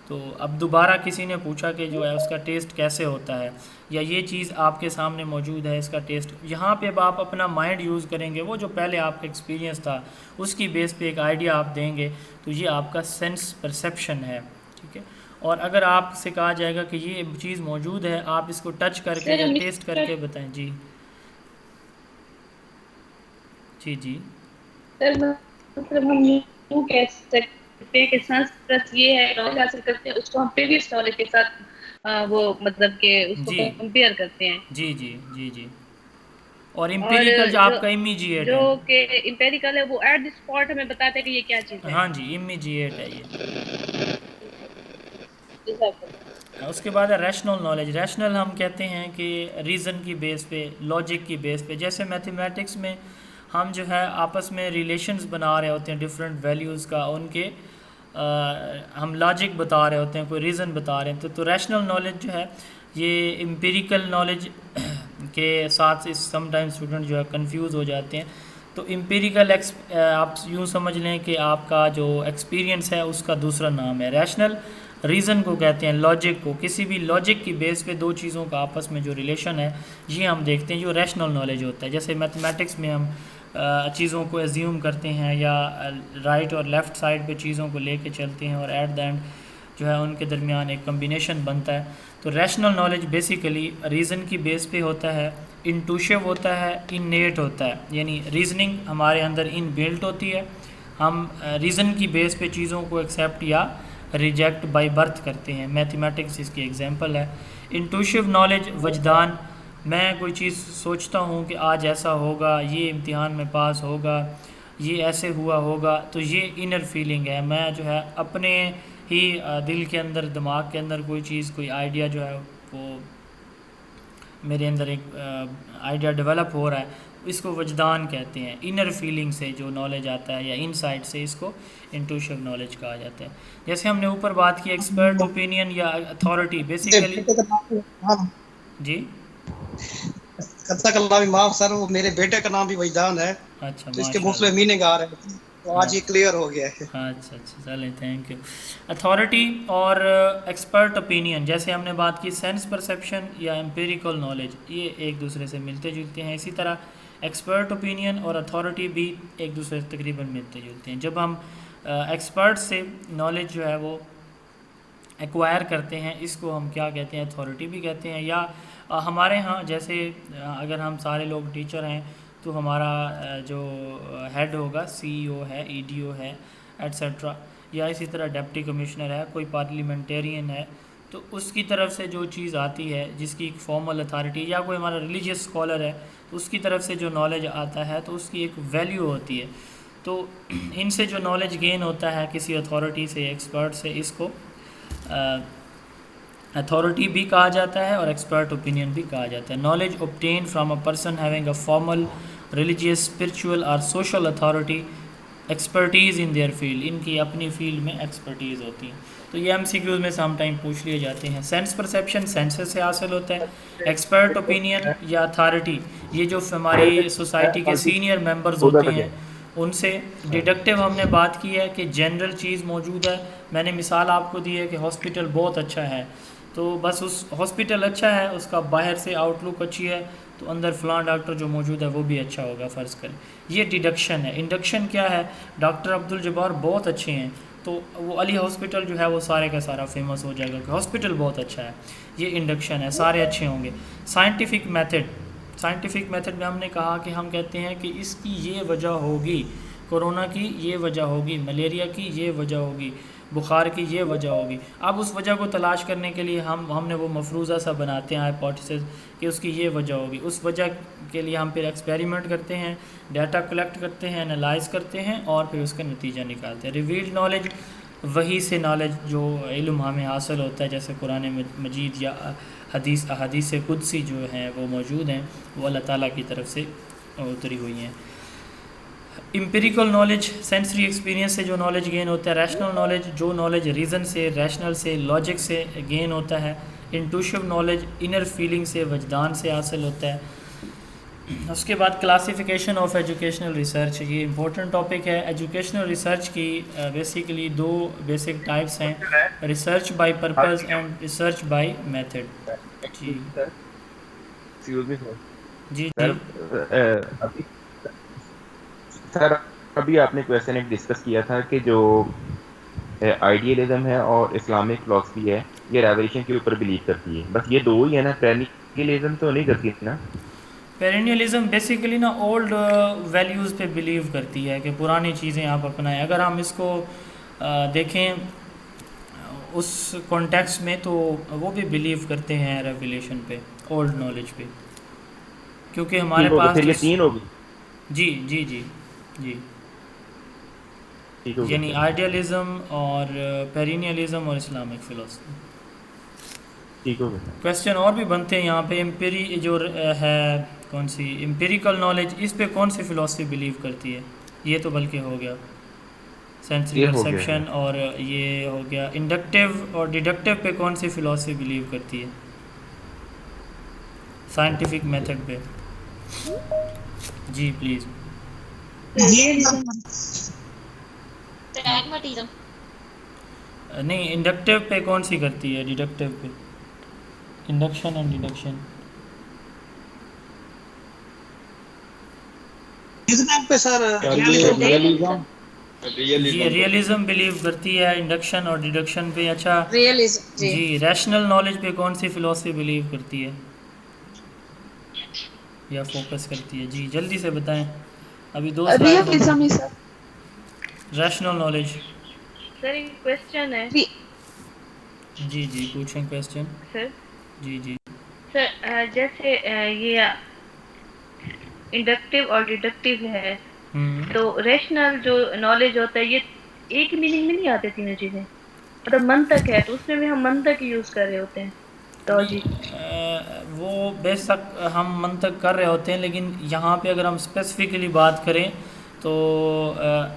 تو اب دوبارہ کسی نے پوچھا کہ جو ہے اس کا ٹیسٹ کیسے ہوتا ہے، یا یہ چیز آپ کے سامنے موجود ہے، اس کا ٹیسٹ، یہاں پہ اب آپ اپنا مائنڈ یوز کریں گے، وہ جو پہلے آپ کا ایکسپیرینس تھا اس کی بیس پہ ایک آئیڈیا آپ دیں گے، تو یہ آپ کا سینس پرسیپشن ہے. ٹھیک ہے. اور اگر آپ سے کہا جائے گا کہ یہ چیز موجود ہے، آپ اس کو ٹچ کر کے یا ٹیسٹ کر کے بتائیں. جی جی سر مطلب ہم یوں کہہ سکتے ہیں کہ سینس پلس یہ ہے نالج حاصل کرتے ہیں، اس کو ہم پریویس نالج کے ساتھ وہ مطلب کہ اس کو کمپیئر کرتے ہیں. جی اور امپیریکل جو آپ کا امیجیٹ جو ہے، کہ امپیریکل ہے وہ ایٹ دی اسپاٹ ہمیں بتاتا ہے کہ یہ کیا چیز ہے. ہاں جی امیجیٹ ہے یہ. اس کے بعد ہے ریشنل نالج. ریشنل ہم کہتے ہیں کہ ریزن کی بیس پہ، لاجک کی بیس پہ. جیسے میتھمیٹکس میں ہم جو ہے آپس میں ریلیشنز بنا رہے ہوتے ہیں ڈفرینٹ ویلیوز کا، ان کے ہم لاجک بتا رہے ہوتے ہیں، کوئی ریزن بتا رہے ہیں. تو ریشنل نالج جو ہے یہ امپیریکل نالج کے ساتھ سم ٹائم اسٹوڈنٹ جو ہے کنفیوز ہو جاتے ہیں. تو امپیریکل آپ یوں سمجھ لیں کہ آپ کا جو ایکسپیرینس ہے اس کا دوسرا نام ہے. ریشنل ریزن کو کہتے ہیں، لاجک کو. کسی بھی لاجک کی بیس پہ دو چیزوں کا آپس میں جو ریلیشن ہے یہ ہم دیکھتے ہیں، جو ریشنل نالج ہوتا ہے. جیسے میتھمیٹکس میں ہم چیزوں کو ایزیوم کرتے ہیں یا رائٹ اور لیفٹ سائڈ پہ چیزوں کو لے کے چلتے ہیں، اور ایٹ دا اینڈ جو ہے ان کے درمیان ایک کمبینیشن بنتا ہے. تو ریشنل نالج بیسیکلی ریزن کی بیس پہ ہوتا ہے، انٹویشو ہوتا ہے، انیٹ ہوتا ہے. یعنی ریزننگ ہمارے اندر ان بلٹ ہوتی ہے، ہم ریزن کی بیس پہ چیزوں کو ایکسیپٹ یا ریجیکٹ بائی برتھ کرتے ہیں. میتھمیٹکس اس کی ایگزامپل ہے. انٹویشو نالج وجدان، میں کوئی چیز سوچتا ہوں کہ آج ایسا ہوگا، یہ امتحان میں پاس ہوگا، یہ ایسے ہوا ہوگا، تو یہ انر فیلنگ ہے. میں جو ہے اپنے ہی دل کے اندر، دماغ کے اندر کوئی چیز، کوئی آئیڈیا جو ہے وہ میرے اندر ایک آئیڈیا ڈیولپ ہو رہا ہے، اس کو وجدان کہتے ہیں. انر فیلنگ سے جو نالج آتا ہے یا ان سائٹ سے، اس کو انٹویشو نالج کہا جاتا ہے. جیسے ہم نے اوپر بات کی ایکسپرٹ اوپینین یا اتھارٹی، بیسیکلی جی قطع اللہ معاف سر، وہ میرے بیٹے کا نام بھی وجدان ہے، اچھا تو اس کے مختلف میننگ آ رہے ہیں، تو آج یہ کلیئر ہو گیا ہے. اچھا چلیں، تھینک یو. اتھارٹی اور ایکسپرٹ اوپینین، جیسے ہم نے بات کی سینس پرسیپشن یا امپیریکل نالج، یہ ایک دوسرے سے ملتے جلتے ہیں. اسی طرح ایکسپرٹ اوپینین اور اتھارٹی بھی ایک دوسرے سے تقریباً ملتے جلتے ہیں. جب ہم ایکسپرٹ سے نالج جو ہے وہ ایکوائر کرتے ہیں، اس کو ہم کیا کہتے ہیں؟ اتھارٹی بھی کہتے ہیں. یا ہمارے ہاں جیسے اگر ہم سارے لوگ ٹیچر ہیں تو ہمارا جو ہیڈ ہوگا، سی ای او ہے، ای ڈی او ہے، ایٹسیٹرا. یا اسی طرح ڈپٹی کمشنر ہے، کوئی پارلیمنٹیرین ہے، تو اس کی طرف سے جو چیز آتی ہے جس کی ایک فارمل اتھارٹی، یا کوئی ہمارا ریلیجیس اسکالر ہے تو اس کی طرف سے جو نالج آتا ہے تو اس کی ایک ویلیو ہوتی ہے. تو ان سے جو نالج گین ہوتا ہے کسی اتھارٹی سے، ایکسپرٹ سے، اس کو اتھارٹی بھی کہا جاتا ہے اور ایکسپرٹ اوپینین بھی کہا جاتا ہے. Knowledge obtained from a person having a formal religious spiritual اور social authority expertise in their field, ان کی اپنی فیلڈ میں ایکسپرٹیز ہوتی ہیں. تو یہ MCQs میں سم ٹائم پوچھ لیے جاتے ہیں. سینس پرسیپشن سینسز سے حاصل ہوتا ہے. ایکسپرٹ اوپینین یا اتھارٹی، یہ جو ہماری سوسائٹی کے سینئر ممبرز ہوتے ہیں ان سے. ڈیڈکٹیو ہم نے بات کی ہے کہ جنرل چیز موجود ہے. میں نے مثال آپ کو دی ہے کہ ہاسپٹل بہت اچھا ہے، تو بس اس ہاسپٹل اچھا ہے، اس کا باہر سے آؤٹ لک اچھی ہے، تو اندر فلاں ڈاکٹر جو موجود ہے وہ بھی اچھا ہوگا فرض کریں. یہ ڈیڈکشن ہے. انڈکشن کیا ہے؟ ڈاکٹر عبدالجبار بہت اچھے ہیں تو وہ علی ہاسپٹل جو ہے وہ سارے کا سارا فیمس ہو جائے گا کہ ہاسپٹل بہت اچھا ہے. یہ انڈکشن ہے، سارے اچھے ہوں گے. سائنٹیفک میتھڈ میں ہم نے کہا کہ ہم کہتے ہیں کہ اس کی یہ وجہ ہوگی، کورونا کی یہ وجہ ہوگی، ملیریا کی یہ وجہ ہوگی، بخار کی یہ وجہ ہوگی. اب اس وجہ کو تلاش کرنے کے لیے ہم نے وہ مفروضہ سا بناتے ہیں ہائپوتھیسس کہ اس کی یہ وجہ ہوگی. اس وجہ کے لیے ہم پھر ایکسپیریمنٹ کرتے ہیں، ڈیٹا کلیکٹ کرتے ہیں، انالائز کرتے ہیں اور پھر اس کا نتیجہ نکالتے ہیں. ریویلڈ نالج وہی سے نالج جو علم ہمیں حاصل ہوتا ہے، جیسے قرآن مجید یا احادیث قدسی جو ہیں وہ موجود ہیں، وہ اللہ تعالیٰ کی طرف سے اتری ہوئی ہیں. امپیریکل نالج سینسری ایکسپیرینس سے جو نالج گین ہوتا ہے. ریشنل نالج جو نالج ریزن سے، ریشنل سے، لاجک سے گین ہوتا ہے. انٹویشو نالج انر فیلنگ سے، وجدان سے حاصل ہوتا ہے. اس کے بعد کلاسیفیکیشن آف ایجوکیشنل ریسرچ، یہ امپورٹنٹ ٹاپک ہے. ایجوکیشنل ریسرچ کی بیسیکلی دو بیسک ٹائپس ہیں، research by purpose and research by method. جی جی جی سر ابھی آپ نے کویسچن ایک ڈسکس کیا تھا کہ جو آئیڈیلزم ہے اور اسلامک فلاسفی ہے یہ ریولیوشن کے اوپر بلیو کرتی ہے. بس یہ دو ہی ہے نا، پرینیکلزم تو نہیں کرتی نا؟ پیرینیلزم بیسیکلی نا اولڈ ویلیوز پہ بلیو کرتی ہے کہ پرانی چیزیں آپ اپنائیں. اگر ہم اس کو دیکھیں اس کانٹیکس میں تو وہ بھی بلیو کرتے ہیں ریولیوشن پہ، اولڈ نالج پہ، کیونکہ ہمارے پاس پھر یہ تین ہوگی. جی جی جی جی ٹھیک ہو یعنی آئیڈیالزم اور پیرینیلزم اور اسلامک فلاسفی. ٹھیک ہو گیا. کویسچن اور بھی بنتے ہیں یہاں پہ. امپیری جو ہے کون سی امپیریکل نالج، اس پہ کون سی فلاسفی بلیو کرتی ہے؟ یہ تو بلکہ ہو گیا سینسری پرسیپشن، اور یہ ہو گیا انڈکٹیو اور ڈیڈکٹیو پہ کون سی فلاسفی بلیو کرتی ہے؟ سائنٹیفک میتھڈ پہ. جی پلیز. پریگمیٹزم. نہیں، انڈکٹیو پہ کون سی کرتی ہے؟ ڈیڈکٹیو پہ، انڈکشن اینڈ ڈیڈکشن. پہ سر جی ریئلزم بلیو کرتی ہے انڈکشن اور ڈیڈکشن پہ. اچھا جی ریشنل نالج پہ کون سی فلاسفی بلیو کرتی ہے یا فوکس کرتی ہے؟ جی جلدی سے بتائیں، ابھی دو سلائڈ. Rational knowledge. سر ایک کویسچن ہے. جی جی پوچھیں کویسچن. سر جی جی سر جیسے یہ انڈکٹیو اور ڈیڈکٹیو ہے، تو ریشنل جو نالج ہوتا ہے یہ ایک میننگ میں نہیں آتے تینوں چیزیں، مطلب منطق ہے تو اس میں بھی ہم منطق یوز کر رہے ہوتے ہیں. وہ بے شک ہم منطق کر رہے ہوتے ہیں، لیکن یہاں پہ اگر ہم اسپیسیفکلی بات کریں تو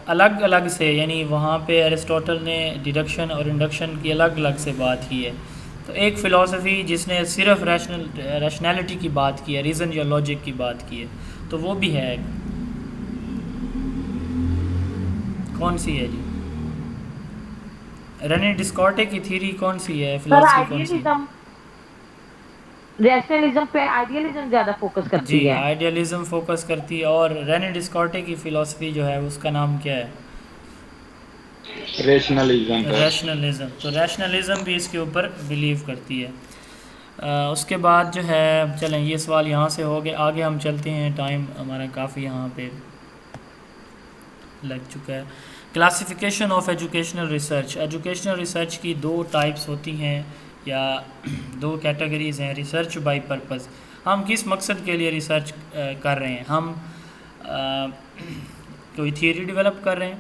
الگ الگ سے، یعنی وہاں پہ ایرسٹوٹل نے ڈیڈکشن اور انڈکشن کی الگ الگ سے بات کی ہے. تو ایک فلاسفی جس نے صرف ریشنلٹی کی بات کی ہے، ریزن یا لاجک کی بات کی ہے، تو وہ بھی ہے. کون سی ہے جی؟ رنے ڈسکارٹے کی تھیوری کون سی ہے؟ فلاسفی کون سی ہے؟ ریشنلزم پہ آئیڈیالزم زیادہ فوکس کرتی ہے. جی آئیڈیالزم فوکس کرتی ہے. اور رنے ڈسکارٹے کی فلاسفی جو ہے اس کا نام کیا ہے؟ ریشنلزم. تو ریشنلزم بھی اس کے اوپر بلیو کرتی ہے. اس کے بعد جو ہے چلیں یہ سوال یہاں سے ہو گئے، آگے ہم چلتے ہیں، ٹائم ہمارا کافی یہاں پہ. لگ چکا ہے. Classification of educational research. Educational research کی 2 ٹائپس ہوتی ہیں یا 2 کیٹیگریز ہیں. ریسرچ بائی پرپز، ہم کس مقصد کے لیے ریسرچ کر رہے ہیں. ہم کوئی تھیوری ڈیولپ کر رہے ہیں،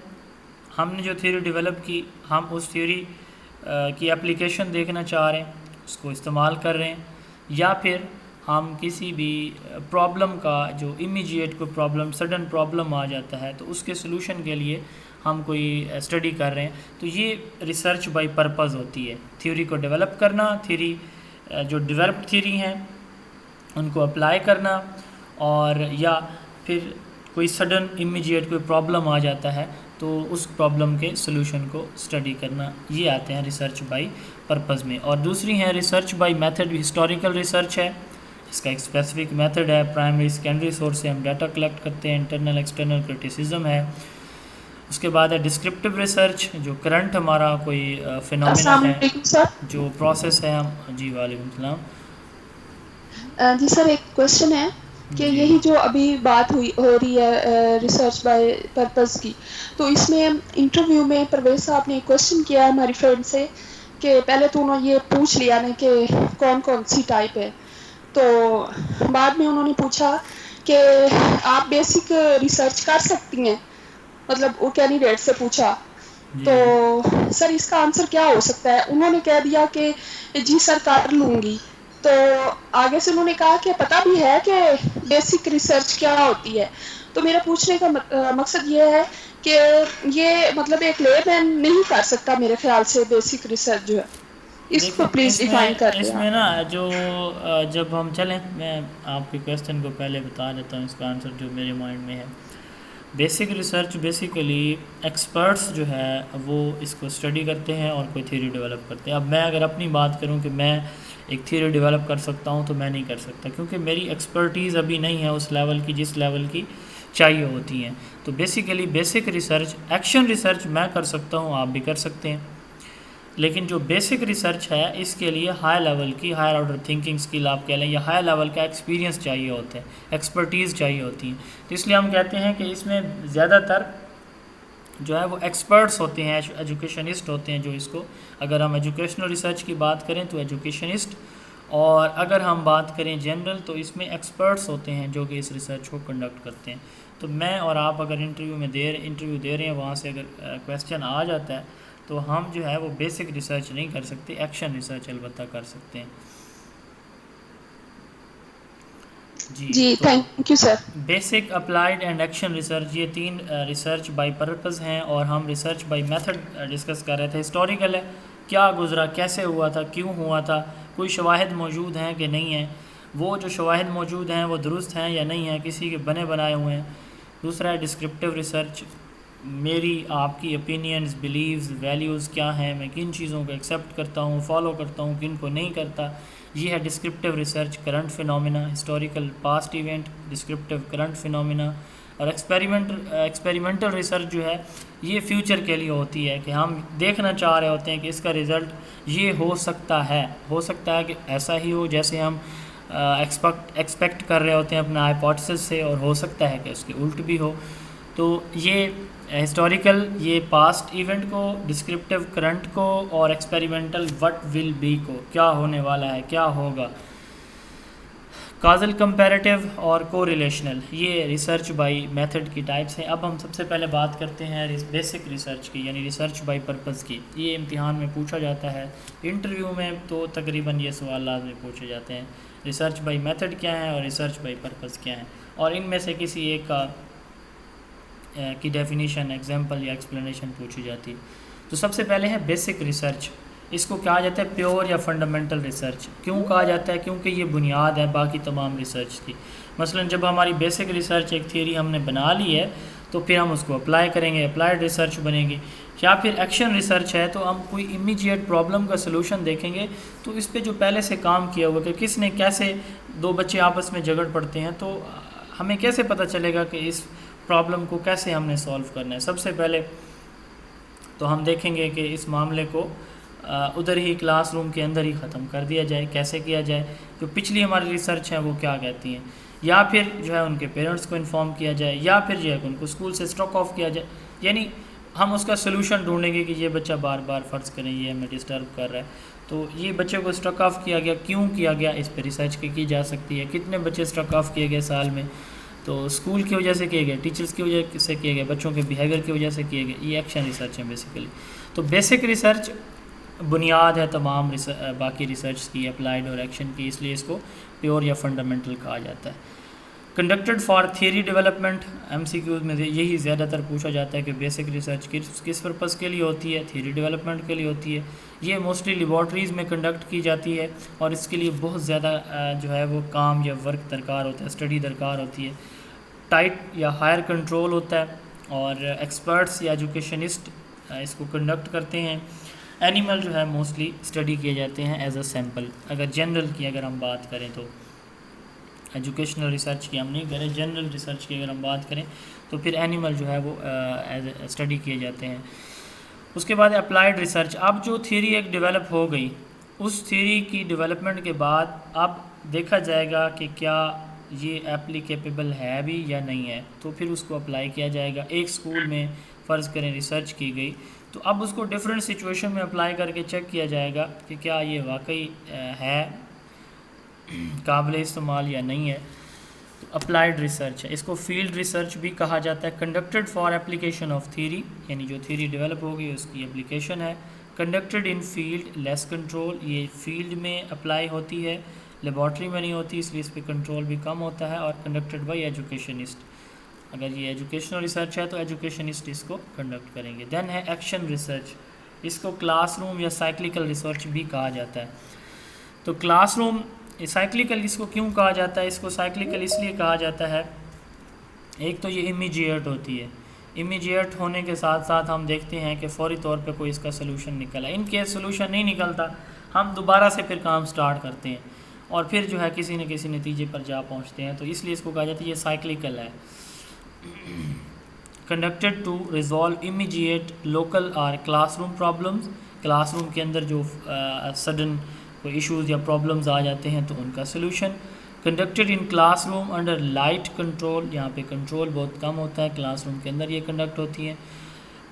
ہم نے جو تھیوری ڈیولپ کی ہم اس تھیوری کی اپلیکیشن دیکھنا چاہ رہے ہیں، اس کو استعمال کر رہے ہیں، یا پھر ہم کسی بھی پرابلم کا جو امیجیٹ کوئی پرابلم سڈن پرابلم آ جاتا ہے تو اس کے سلوشن کے لیے ہم کوئی اسٹڈی کر رہے ہیں. تو یہ ریسرچ بائی پرپز ہوتی ہے. تھیوری کو ڈیولپ کرنا، تھیوری جو ڈیولپڈ تھیوری ہیں ان کو اپلائی کرنا، اور یا پھر کوئی سڈن امیجیٹ کوئی پرابلم آ جاتا ہے تو اس پرابلم کے سلوشن کو اسٹڈی کرنا. یہ آتے ہیں ریسرچ بائی پرپز میں. اور دوسری ہیں research by method. Historical research ہے، اس کا ایک اسپیسیفک میتھڈ ہے. پرائمری سیکنڈری سورس سے ہم ڈیٹا کلیکٹ کرتے ہیں. انٹرنل ایکسٹرنل کرٹیسزم ہے. اس کے بعد ہے ڈسکرپٹیو ریسرچ، جو کرنٹ ہمارا کوئی فینومینا ہے، جو پروسیس ہے. ہم جی وعلیکم السلام. جی سر ایک کویشچن ہے کہ یہی جو ابھی بات ہو رہی ہے ریسرچ بائی پرپز کی، تو اس میں انٹرویو میں پرویز صاحب نے ایک کویشچن کیا ہماری فرینڈ سے کہ پہلے تو انہوں نے یہ پوچھ لیا نا کہ کون کون سی ٹائپ ہے، تو بعد میں انہوں نے پوچھا کہ آپ بیسک ریسرچ کر سکتی ہیں، مطلب وہ کینڈیڈیٹ سے پوچھا. تو سر اس کا آنسر کیا ہو سکتا ہے؟ انہوں نے کہہ دیا کہ جی سر کر لوں گی. تو آگے سے انہوں نے کہا کہ پتہ بھی ہے کہ بیسک ریسرچ کیا ہوتی ہے. تو میرا پوچھنے کا مقصد یہ ہے کہ یہ مطلب ایک لے مین نہیں کر سکتا میرے خیال سے بیسک ریسرچ جو ہے، اس کو پلیز ڈیفائن کر دیں. اس میں نا جو جب ہم چلیں، میں آپ کے کویشچن کو پہلے بتا دیتا ہوں اس کا آنسر جو میرے مائنڈ میں ہے. بیسک ریسرچ بیسیکلی ایکسپرٹس جو ہے وہ اس کو اسٹڈی کرتے ہیں اور کوئی تھیوری ڈیولپ کرتے ہیں. اب میں اگر اپنی بات کروں کہ میں ایک تھیوری ڈیولپ کر سکتا ہوں تو میں نہیں کر سکتا، کیونکہ میری ایکسپرٹیز ابھی نہیں ہے اس لیول کی جس لیول کی چاہیے ہوتی ہیں. تو basically basic research, action research میں کر سکتا ہوں، آپ بھی کر سکتے ہیں، لیکن جو بیسک ریسرچ ہے اس کے لیے ہائی لیول کی، ہائر آرڈر تھنکنگ سکل آپ کہہ لیں، یا ہائی لیول کا ایکسپیرینس چاہیے ہوتا ہے، ایکسپرٹیز چاہیے ہوتی ہیں. تو اس لیے ہم کہتے ہیں کہ اس میں زیادہ تر جو ہے وہ ایکسپرٹس ہوتے ہیں، ایجوکیشنسٹ ہوتے ہیں جو اس کو، اگر ہم ایجوکیشنل ریسرچ کی بات کریں تو ایجوکیشنسٹ، اور اگر ہم بات کریں جنرل تو اس میں ایکسپرٹس ہوتے ہیں جو کہ اس ریسرچ کو کنڈکٹ کرتے ہیں. تو میں اور آپ اگر انٹرویو دے رہے ہیں، وہاں سے اگر کویشچن آ جاتا ہے تو ہم جو ہے وہ بیسک ریسرچ نہیں کر سکتے، ایکشن ریسرچ البتہ کر سکتے ہیں. جی thank you sir. Basic, applied and action research, یہ 3 ریسرچ بائی پرپز ہیں. اور ہم ریسرچ بائی میتھڈ ڈسکس کر رہے تھے. ہسٹوریکل ہے، کیا گزرا، کیسے ہوا تھا، کیوں ہوا تھا، کوئی شواہد موجود ہیں کہ نہیں ہیں، وہ جو شواہد موجود ہیں وہ درست ہیں یا نہیں ہیں، کسی کے بنے بنائے ہوئے ہیں. دوسرا ہے ڈسکرپٹیو ریسرچ، میری آپ کی اوپینینز، بلیوز، ویلیوز کیا ہیں، میں کن چیزوں کو ایکسیپٹ کرتا ہوں، فالو کرتا ہوں، کن کو نہیں کرتا. یہ ہے descriptive research. Current phenomena, historical past event, descriptive current phenomena. اور ایکسپیریمنٹل ریسرچ جو ہے یہ فیوچر کے لیے ہوتی ہے کہ ہم دیکھنا چاہ رہے ہوتے ہیں کہ اس کا رزلٹ یہ ہو سکتا ہے کہ ایسا ہی ہو جیسے ہم ایکسپیکٹ کر رہے ہوتے ہیں اپنا ہائپوتھیسس سے، اور ہو سکتا ہے کہ اس کے الٹ بھی ہو. تو یہ ہسٹوریکل یہ پاسٹ ایونٹ کو، ڈسکرپٹیو کرنٹ کو، اور ایکسپیریمنٹل وٹ ول بی کو، کیا ہونے والا ہے، کیا ہوگا. کازل، کمپیریٹیو اور کو ریلیشنل، یہ ریسرچ بائی میتھڈ کی ٹائپس ہیں. اب ہم سب سے پہلے بات کرتے ہیں بیسک ریسرچ کی، یعنی ریسرچ بائی پرپز کی. یہ امتحان میں پوچھا جاتا ہے، انٹرویو میں تو تقریباً یہ سوال لازمی پوچھے جاتے ہیں. ریسرچ بائی میتھڈ کیا ہے اور ریسرچ بائی پرپز کیا ہے، اور ان میں سے کسی ایک کی ڈیفینیشن، ایگزامپل یا ایکسپلینیشن پوچھی جاتی. تو سب سے پہلے ہے بیسک ریسرچ. اس کو کہا جاتا ہے پیور یا فنڈامنٹل ریسرچ. کیوں کہا جاتا ہے؟ کیونکہ یہ بنیاد ہے باقی تمام ریسرچ کی. مثلا جب ہماری بیسک ریسرچ ایک تھیوری ہم نے بنا لی ہے تو پھر ہم اس کو اپلائی کریں گے، اپلائیڈ ریسرچ بنے گی. یا پھر ایکشن ریسرچ ہے تو ہم کوئی امیجیٹ پرابلم کا سلوشن دیکھیں گے تو اس پہ جو پہلے سے کام کیا ہوا کہ کس نے کیسے، 2 بچے آپس میں جھگڑ پڑتے ہیں تو ہمیں کیسے پتہ چلے گا کہ اس پرابلم کو کیسے ہم نے سولو کرنا ہے. سب سے پہلے تو ہم دیکھیں گے کہ اس معاملے کو ادھر ہی کلاس روم کے اندر ہی ختم کر دیا جائے. کیسے کیا جائے؟ جو پچھلی ہماری ریسرچ ہے وہ کیا کہتی ہیں. یا پھر جو ہے ان کے پیرنٹس کو انفارم کیا جائے، یا پھر جو ہے ان کو اسکول سے اسٹرک آف کیا جائے. یعنی ہم اس کا سلوشن ڈھونڈیں گے کہ یہ بچہ بار بار فرض کریں یہ ہمیں ڈسٹرب کر رہا ہے، تو یہ بچے کو اسٹرک آف کیا گیا، کیوں کیا گیا، اس پہ ریسرچ کی جا سکتی ہے. کتنے بچے اسٹرک آف کیے گئے سال میں، تو اسکول کی وجہ سے کیے گئے، ٹیچرز کی وجہ سے کیے گئے، بچوں کے بیہیویئر کی وجہ سے کیے گئے. یہ ایکشن ریسرچ ہے بیسیکلی. تو بیسک ریسرچ بنیاد ہے تمام باقی ریسرچ کی، اپلائیڈ اور ایکشن کی، اس لیے اس کو پیور یا فنڈامنٹل کہا جاتا ہے. Conducted for theory development, M C Qs میں یہی زیادہ تر پوچھا جاتا ہے کہ بیسک ریسرچ کس پرپز کے لیے ہوتی ہے، تھیوری ڈیولپمنٹ کے لیے ہوتی ہے. یہ موسٹلی لیبارٹریز میں کنڈکٹ کی جاتی ہے، اور اس کے لیے بہت زیادہ جو ہے وہ کام یا ورک درکار ہوتا ہے، اسٹڈی درکار ہوتی ہے. ٹائٹ یا ہائر کنٹرول ہوتا ہے، اور ایکسپرٹس یا ایجوکیشنسٹ اس کو کنڈکٹ کرتے ہیں. اینیمل جو ہے موسٹلی اسٹڈی کیے جاتے ہیں ایز اے سیمپل. اگر جنرل کی اگر ہم بات کریں تو ایجوکیشنل ریسرچ کی ہم نہیں کریں، جنرل ریسرچ کی اگر ہم بات کریں تو پھر اینیمل جو ہے وہ ایز اے اسٹڈی کیے جاتے ہیں. اس کے بعد اپلائیڈ ریسرچ. اب جو تھیوری ایک ڈیولپ ہو گئی، اس تھیوری کی ڈیولپمنٹ کے بعد اب دیکھا جائے گا کہ کیا یہ ایپلیکیبل ہے بھی یا نہیں ہے، تو پھر اس کو اپلائی کیا جائے گا. ایک اسکول میں فرض کریں ریسرچ کی گئی، تو اب اس کو ڈفرینٹ سچویشن میں اپلائی کر کے چیک کیا جائے گا کہ کیا یہ واقعی ہے قابل استعمال یا نہیں ہے. تو اپلائیڈ ریسرچ ہے. اس کو فیلڈ ریسرچ بھی کہا جاتا ہے. Conducted for application of theory, یعنی جو تھیوری ڈیولپ ہوگی اس کی اپلیکیشن ہے. Conducted in field less control, یہ فیلڈ میں اپلائی ہوتی ہے، لیبارٹری میں نہیں ہوتی، اس لیے اس پہ کنٹرول بھی کم ہوتا ہے. اور کنڈکٹڈ بائی ایجوکیشنسٹ، اگر یہ ایجوکیشنل ریسرچ ہے تو ایجوکیشنسٹ اس کو کنڈکٹ کریں گے. دین ہے ایکشن ریسرچ. اس کو کلاس روم یا سائیکلیکل ریسرچ بھی کہا جاتا ہے. تو کلاس روم سائیکلیکل اس کو کیوں کہا جاتا ہے؟ اس کو سائیکلیکل اس لیے کہا جاتا ہے، ایک تو یہ امیجیٹ ہوتی ہے. امیجیٹ ہونے کے ساتھ ساتھ ہم دیکھتے ہیں کہ فوری طور پہ کوئی اس کا سلوشن نکلا. ان کیس سلوشن نہیں نکلتا، ہم دوبارہ سے پھر کام سٹارٹ کرتے ہیں، اور پھر جو ہے کسی نہ کسی نتیجے پر جا پہنچتے ہیں. تو اس لیے اس کو کہا جاتا ہے یہ سائیکلیکل ہے. Conducted to resolve immediate local اور class room problems, class room کے اندر جو سڈن کوئی ایشوز یا پرابلمز آ جاتے ہیں تو ان کا solution. Conducted in class room under light control, یہاں پہ کنٹرول بہت کم ہوتا ہے، کلاس روم کے اندر یہ کنڈکٹ ہوتی ہیں.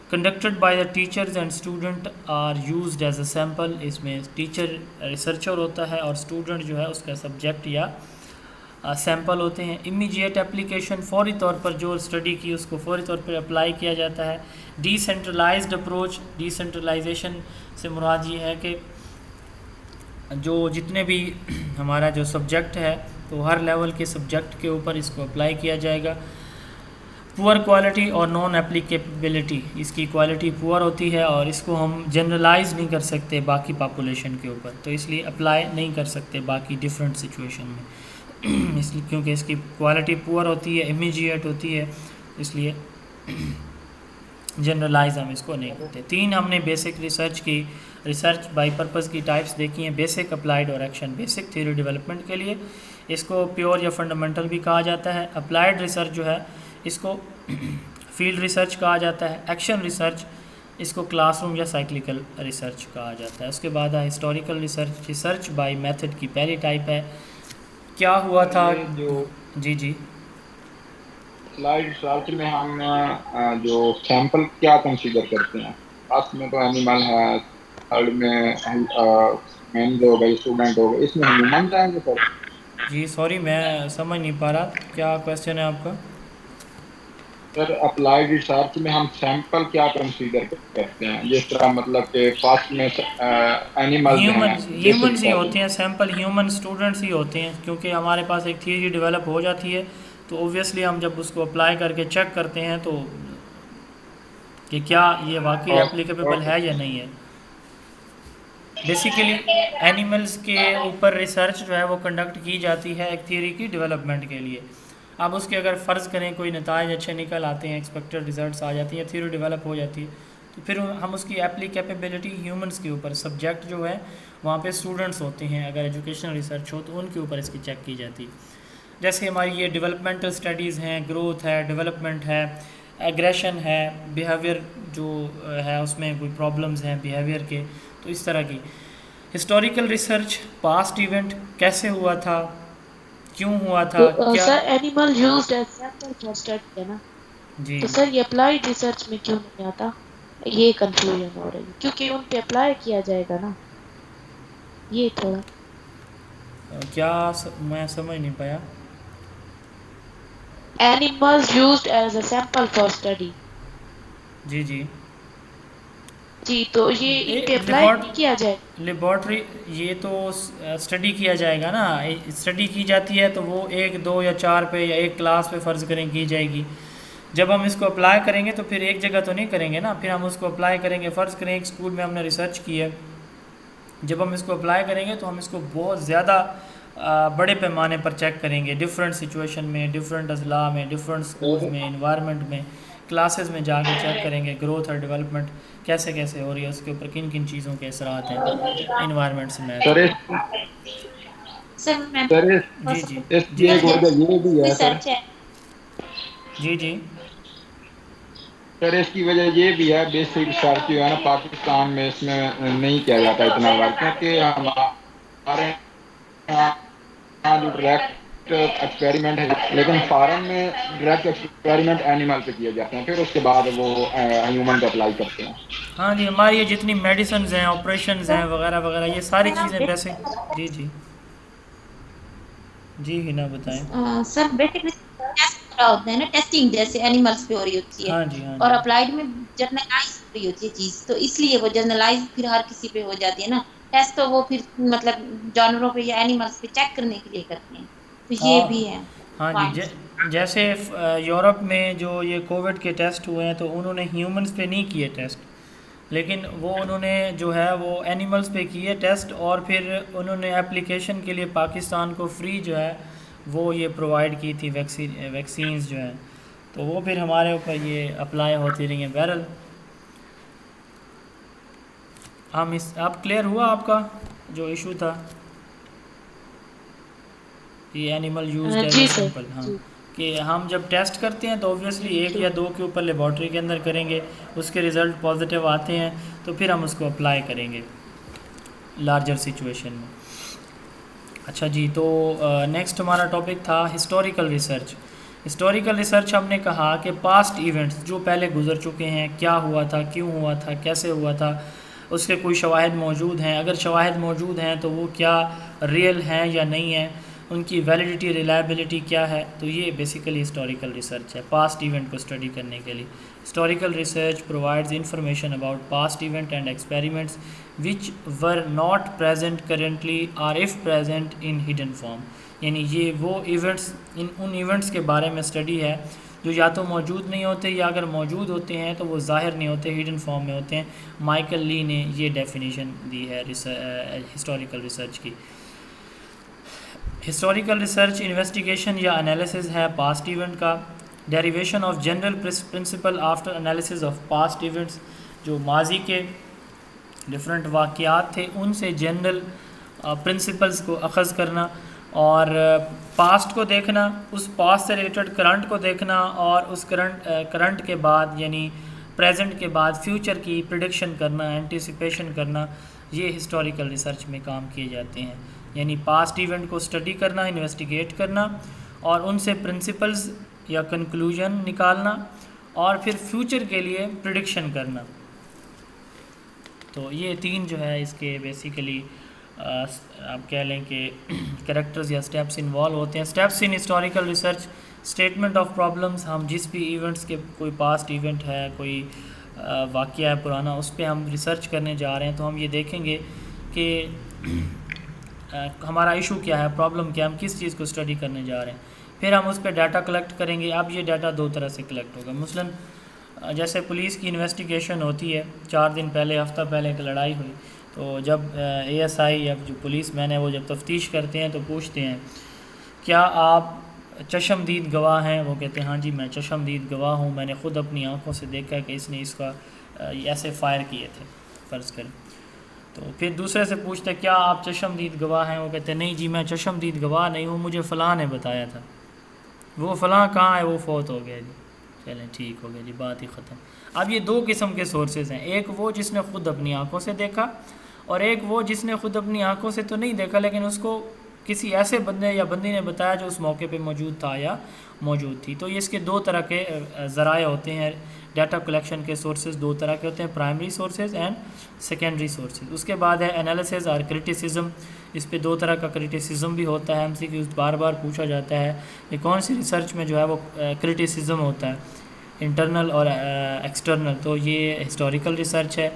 Conducted by the teachers and student are used as a sample, اس میں ٹیچر ریسرچر ہوتا ہے اور اسٹوڈنٹ جو ہے اس کا سبجیکٹ یا سیمپل ہوتے ہیں. امیجیٹ اپلیکیشن، فوری طور پر جو اسٹڈی کی اس کو فوری طور پر اپلائی کیا جاتا ہے. Decentralised approach, decentralisation سے مراد یہ ہے کہ جو جتنے بھی ہمارا جو سبجیکٹ ہے تو ہر لیول کے سبجیکٹ کے اوپر اس کو اپلائی کیا جائے گا. پور کوالٹی اور نان اپلیکیبلٹی، اس کی کوالٹی پور ہوتی ہے اور اس کو ہم جنرلائز نہیں کر سکتے باقی پاپولیشن کے اوپر، تو اس لیے اپلائی نہیں کر سکتے باقی ڈفرینٹ سچویشن میں، اس لیے کیونکہ اس کی کوالٹی پور ہوتی ہے، امیجیٹ ہوتی ہے، اس لیے جنرلائز ہم اس کو نہیں کرتے. 3 ہم نے بیسک ریسرچ کی، ریسرچ بائی پرپز کی ٹائپس دیکھی ہیں، بیسک، اپلائیڈ اور ایکشن. بیسک تھیوری ڈیولپمنٹ کے لیے اس کو پیور یا فنڈامنٹل بھی کہا جاتا ہے. اپلائیڈ ریسرچ جو ہے اس کو فیلڈ ریسرچ کہا جاتا ہے. ایکشن ریسرچ اس کو کلاس روم یا سائیکلیکل ریسرچ کہا جاتا ہے. اس کے بعد ہے historical research, research by method کی پہلی ٹائپ ہے. کیا ہوا تھا جو جی سلائڈ ریسرچ میں ہم جو سیمپل کیا کنسیڈر کرتے ہیں؟ فرسٹ میں تو اینیمل ہے، تھرڈ میں مین جو ہو گئی، اسٹوڈنٹ ہو گئی، اس میں ہیومن جائیں گے سر؟ جی سوری میں سمجھ نہیں پا رہا، کیا کویسچن ہے آپ کا؟ سر اپلائیڈ ریسرچ میں ہم سیمپل کیا کنسیڈر کرتے ہیں؟ جس طرح مطلب کہ فرسٹ میں ہیومنز ہی ہوتے ہیں، سیمپل ہیومن اسٹوڈنٹس ہی ہوتے ہیں، کیونکہ ہمارے پاس ایک تھیوری ڈیولپ ہو جاتی ہے تو اوبویسلی ہم جب اس کو اپلائی کر کے چیک کرتے ہیں تو کہ کیا یہ واقعی اپلیکیبل ہے یا نہیں ہے. بیسیکلی اینیملز کے اوپر ریسرچ جو ہے وہ کنڈکٹ کی جاتی ہے ایک تھیوری کی ڈیولپمنٹ کے لیے. اب اس کے اگر فرض کریں کوئی نتائج اچھے نکل آتے ہیں، ایکسپیکٹڈ ریزلٹس آ جاتی ہیں، تھیوری ڈیولپ ہو جاتی ہے، تو پھر ہم اس کی اپلیکیبلٹی ہیومنس کے اوپر، سبجیکٹ جو ہے وہاں پہ اسٹوڈنٹس ہوتے ہیں، اگر ایجوکیشنل ریسرچ ہو تو ان کے اوپر اس کی چیک کی جاتی ہے. جیسے ہماری یہ ڈیولپمنٹل اسٹڈیز ہیں، گروتھ ہے، ڈیولپمنٹ ہے، ایگریشن ہے، بیہیویئر جو ہے اس میں کوئی پرابلمز ہیں بیہیویئر کے، تو اس طرح کی. ہسٹوریکل ریسرچ، پاسٹ ایونٹ کیسے ہوا تھا، کیوں ہوا تھا تو کیا؟ Sir animal used as sample for study ہے نا، جی تو سر یہ اپلائیڈ ریسرچ میں کیوں نہیں آتا؟ یہ کنفیوژن ہو رہی ہے کیونکہ ان پہ اپلائی کیا جائے گا نا، یہ تھوڑا کیا میں سمجھ نہیں پایا. Animals used as a sample for study, جی جی جی تو یہ ان پہ اپلائی نہیں کیا جائے گا. لیبارٹری یہ تو اسٹڈی کیا جائے گا نا، اسٹڈی کی جاتی ہے تو وہ 1 2 یا 4 پہ یا ایک کلاس پہ فرض کریں کی جائے گی. جب ہم اس کو اپلائی کریں گے تو پھر ایک جگہ تو نہیں کریں گے نا، پھر ہم اس کو اپلائی کریں گے. فرض کریں ایک اسکول میں ہم نے ریسرچ کی ہے، جب ہم اس کو اپلائی کریں گے تو ہم اس کو بہت زیادہ بڑے پیمانے پر چیک کریں گے، ڈفرینٹ سچویشن میں، ڈفرینٹ اضلاع میں، ڈفرینٹ اسکولز میں، انوائرمنٹ میں، کلاسز میں جا کے چیک کریں گے گروتھ اور ڈیولپمنٹ کیسے کیسے ہو رہی ہے، اس کے اوپر کن کن چیزوں کے اثرات ہیں انوائرمنٹ سے میچ. سر میں جی جی اس جی کی ایک جی وجہ یہ بھی ہے سر، ریسرچ ہے. جی جی سر اس کی وجہ یہ بھی ہے بیسک ریسرچ جو ہے نا پاکستان میں اس میں نہیں کیا جاتا اتنا ورک، کیونکہ ہمارے یہاں جو ڈائریکٹ ایکسپیریمنٹ ہے، لیکن فارن میں ڈائریکٹ ایکسپیریمنٹ اینیمل پہ کیے جاتے ہیں، پھر اس کے بعد وہ ہیومن پہ اپلائی کرتے ہیں. ہاں جی، ہماری یہ جتنی میڈیسنز ہیں، آپریشنز ہیں وغیرہ وغیرہ، یہ ساری چیزیں بیسک. جی جی جی ہنا بتائیں. سر بیسک ٹیسٹ ہو رہا ہوتا ہے نا، ٹیسٹنگ جیسے اینیملس پہ ہو رہی ہوتی ہے، ہاں جی ہاں اور جی اپلائیڈ میں جرنلائز ہو رہی ہوتی ہے چیز، تو اس لیے وہ جرنلائز پھر ہر کسی پہ ہو جاتی ہے نا. ٹیسٹ تو وہ پھر مطلب جانوروں پہ یا اینیملس پہ چیک کرنے کے لیے کرتے ہیں، تو یہ بھی ہے ہاں جی. پوائنٹس. جیسے یورپ میں جو یہ کووڈ کے ٹیسٹ ہوئے ہیں تو انہوں نے ہیومنس پہ نہیں کیے ٹیسٹ، لیکن وہ انہوں نے جو ہے وہ اینیملس پہ کیے ٹیسٹ، اور پھر انہوں نے اپلیکیشن کے لیے پاکستان کو فری جو ہے وہ یہ پرووائڈ کی تھی ویکسینز جو ہیں، تو وہ پھر ہمارے اوپر یہ اپلائی ہوتی رہی ہیں. بہرحال ہم اب کلیئر ہوا آپ کا جو ایشو تھا یہ اینیمل یوزڈ ایز اے جی سر سیمپل. ہاں جی کہ ہم جب ٹیسٹ کرتے ہیں تو اوبویسلی 1 یا 2 کے اوپر لیبارٹری کے اندر کریں گے، اس کے رزلٹ پازیٹیو آتے ہیں تو پھر ہم اس کو اپلائی کریں گے لارجر سچویشن میں. اچھا جی، تو نیکسٹ ہمارا ٹاپک تھا ہسٹوریکل ریسرچ. ہسٹوریکل ریسرچ ہم نے کہا کہ پاسٹ ایونٹس جو پہلے گزر چکے ہیں، کیا ہوا تھا، کیوں ہوا تھا، کیسے ہوا تھا، اس کے کوئی شواہد موجود ہیں، اگر شواہد موجود ہیں تو وہ کیا ریئل ہیں یا نہیں ہیں، ان کی ویلیڈیٹی ریلائبلٹی کیا ہے. تو یہ بیسیکلی ہسٹوریکل ریسرچ ہے پاسٹ ایونٹ کو اسٹڈی کرنے کے لیے. Historical research provides information about past event and experiments which were not present currently اور if present in hidden form. یعنی یہ وہ ایونٹس ان ایونٹس کے بارے میں اسٹڈی ہے جو یا تو موجود نہیں ہوتے، یا اگر موجود ہوتے ہیں تو وہ ظاہر نہیں ہوتے، ہڈن فارم میں ہوتے ہیں. مائیکل لی نے یہ ڈیفینیشن دی ہے ہسٹوریکل ریسرچ کی. ہسٹوریکل ریسرچ انویسٹیگیشن یا انالیسز ہے پاسٹ ایونٹ کا. Derivation of general principle after analysis of past events, جو ماضی کے ڈفرینٹ واقعات تھے ان سے جنرل پرنسپلز کو اخذ کرنا، اور پاسٹ کو دیکھنا، اس پاسٹ سے ریلیٹڈ کرنٹ کو دیکھنا، اور اس کرنٹ کے بعد یعنی پریزنٹ کے بعد فیوچر کی پریڈکشن کرنا، اینٹیسپیشن کرنا، یہ ہسٹوریکل ریسرچ میں کام کیے جاتے ہیں. یعنی پاسٹ ایونٹ کو اسٹڈی کرنا، انویسٹیگیٹ کرنا، اور ان سے پرنسپلز یا کنکلوژن نکالنا، اور پھر فیوچر کے لیے پریڈکشن کرنا. تو یہ 3 جو ہے اس کے بیسیکلی آپ کہہ لیں کہ کریکٹرز یا اسٹیپس انوالو ہوتے ہیں. Steps in historical research: statement of problems. ہم جس بھی ایونٹس کے کوئی پاسٹ ایونٹ ہے، کوئی واقعہ ہے پرانا، اس پہ ہم ریسرچ کرنے جا رہے ہیں تو ہم یہ دیکھیں گے کہ ہمارا ایشو کیا ہے، پرابلم کیا ہے، ہم کس چیز کو اسٹڈی کرنے جا رہے ہیں. پھر ہم اس پہ ڈیٹا کلیکٹ کریں گے. اب یہ ڈیٹا 2 طرح سے کلیکٹ ہوگا. مثلاً جیسے پولیس کی انویسٹیگیشن ہوتی ہے، 4 دن پہلے، ہفتہ پہلے ایک لڑائی ہوئی، تو جب اے ایس آئی یا جو پولیس مین ہے وہ جب تفتیش کرتے ہیں تو پوچھتے ہیں کیا آپ چشمدید گواہ ہیں؟ وہ کہتے ہیں ہاں جی میں چشمدید گواہ ہوں، میں نے خود اپنی آنکھوں سے دیکھا کہ اس نے اس کا ایسے فائر کیے تھے فرض کریں. تو پھر دوسرے سے پوچھتے کیا آپ چشمدید گواہ ہیں؟ وہ کہتے ہیں نہیں جی میں چشمدید گواہ نہیں ہوں، مجھے فلاں نے بتایا تھا. وہ فلاں کہاں ہے؟ وہ فوت ہو گیا جی. چلیں ٹھیک ہو گیا جی، بات ہی ختم. اب یہ 2 قسم کے سورسز ہیں، ایک وہ جس نے خود اپنی آنکھوں سے دیکھا، اور ایک وہ جس نے خود اپنی آنکھوں سے تو نہیں دیکھا لیکن اس کو کسی ایسے بندے یا بندی نے بتایا جو اس موقع پہ موجود تھا یا موجود تھی. تو یہ اس کے دو طرح کے ذرائع ہوتے ہیں ڈیٹا کلیکشن کے. سورسز دو طرح کے ہوتے ہیں, primary sources and secondary sources. اس کے بعد ہے انالیسز اور کرٹیسزم. اس پہ دو طرح کا کرٹیسزم بھی ہوتا ہے. MCQ بار بار پوچھا جاتا ہے کہ کون سی ریسرچ میں جو ہے وہ کرٹیسزم ہوتا ہے, انٹرنل اور ایکسٹرنل. تو یہ ہسٹوریکل ریسرچ ہے.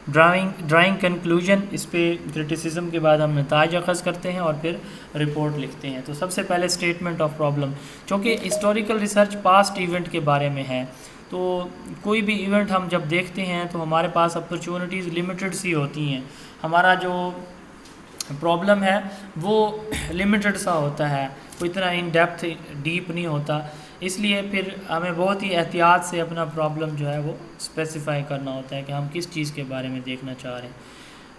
ڈرائنگ کنکلوژن, اس پہ کرٹیسزم کے بعد ہم نتائج اخذ کرتے ہیں اور پھر رپورٹ لکھتے ہیں. تو سب سے پہلے اسٹیٹمنٹ آف پرابلم, چونکہ ہسٹوریکل ریسرچ پاسٹ ایونٹ کے بارے میں ہے, تو کوئی بھی ایونٹ ہم جب دیکھتے ہیں تو ہمارے پاس اپرچونیٹیز لمیٹڈ سی ہوتی ہیں. ہمارا جو پرابلم ہے وہ لمیٹڈ سا ہوتا ہے, کوئی اتنا ان ڈیپتھ ڈیپ نہیں ہوتا. اس لیے پھر ہمیں بہت ہی احتیاط سے اپنا پرابلم جو ہے وہ اسپیسیفائی کرنا ہوتا ہے کہ ہم کس چیز کے بارے میں دیکھنا چاہ رہے ہیں.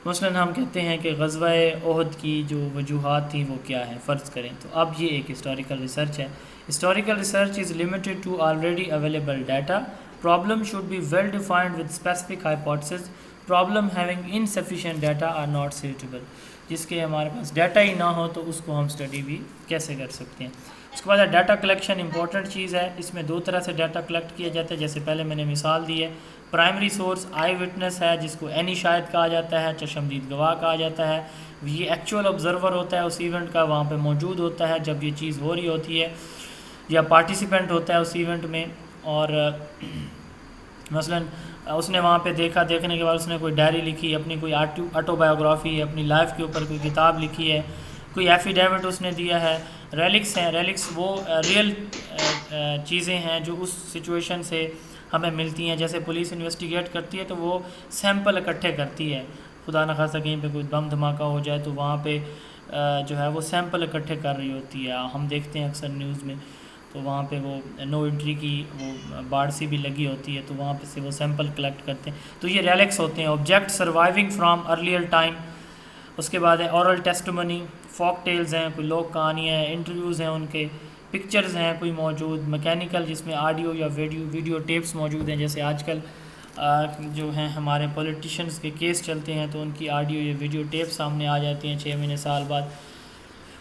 مثلاً ہم کہتے ہیں کہ غزوہ احد کی جو وجوہات تھیں وہ کیا ہے, فرض کریں. تو اب یہ ایک ہسٹوریکل ریسرچ ہے. Historical research is limited to already available data. Problem should be well defined with specific hypotheses. Problem having insufficient data are not suitable. جس کے ہمارے پاس ڈیٹا ہی نہ ہو تو اس کو ہم اسٹڈی بھی کیسے کر سکتے ہیں. اس کے بعد ڈیٹا کلیکشن امپورٹنٹ چیز ہے. اس میں دو طرح سے ڈیٹا کلیکٹ کیا جاتا ہے, جیسے پہلے میں نے مثال دی ہے. پرائمری سورس آئی وٹنس ہے, جس کو عینی شاہد کہا جاتا ہے, چشمدید گواہ کہا جاتا ہے. یہ ایکچوئل آبزرور ہوتا ہے اس ایونٹ کا, وہاں پہ موجود ہوتا ہے جب یہ چیز ہو رہی ہوتی ہے, یا پارٹیسپینٹ ہوتا ہے اس ایونٹ میں. اور مثلاً اس نے وہاں پہ دیکھا, دیکھنے کے بعد اس نے کوئی ڈائری لکھی, اپنی کوئی آٹو بایوگرافی, اپنی لائف کے اوپر کوئی کتاب لکھی ہے, کوئی ایفیڈیوٹ اس نے دیا ہے. ریلکس ہیں, ریلکس وہ ریئل چیزیں ہیں جو اس سچویشن سے ہمیں ملتی ہیں. جیسے پولیس انویسٹیگیٹ کرتی ہے تو وہ سیمپل اکٹھے کرتی ہے, خدا نخواستہ کہیں پہ کوئی بم دھماکہ ہو جائے تو وہاں پہ جو ہے وہ سیمپل اکٹھے کر رہی ہوتی ہے. ہم دیکھتے ہیں اکثر نیوز میں, تو وہاں پہ وہ نو انٹری کی وہ بارڈ سی بھی لگی ہوتی ہے, تو وہاں پہ سے وہ سیمپل کلیکٹ کرتے ہیں. تو یہ ریلکس ہوتے ہیں. Object surviving from earlier time. اس کے بعد ہے اورل ٹیسٹمنی, فوک ٹیلز ہیں, کوئی لوک کہانیاں ہیں, انٹرویوز ہیں ان کے, پکچرز ہیں کوئی موجود, میکینیکل جس میں آڈیو یا ویڈیو ٹیپس موجود ہیں. جیسے آج کل جو ہیں ہمارے پولیٹیشنز کے کیس چلتے ہیں تو ان کی آڈیو یا ویڈیو ٹیپ سامنے آ جاتی ہیں 6 مہینے سال بعد.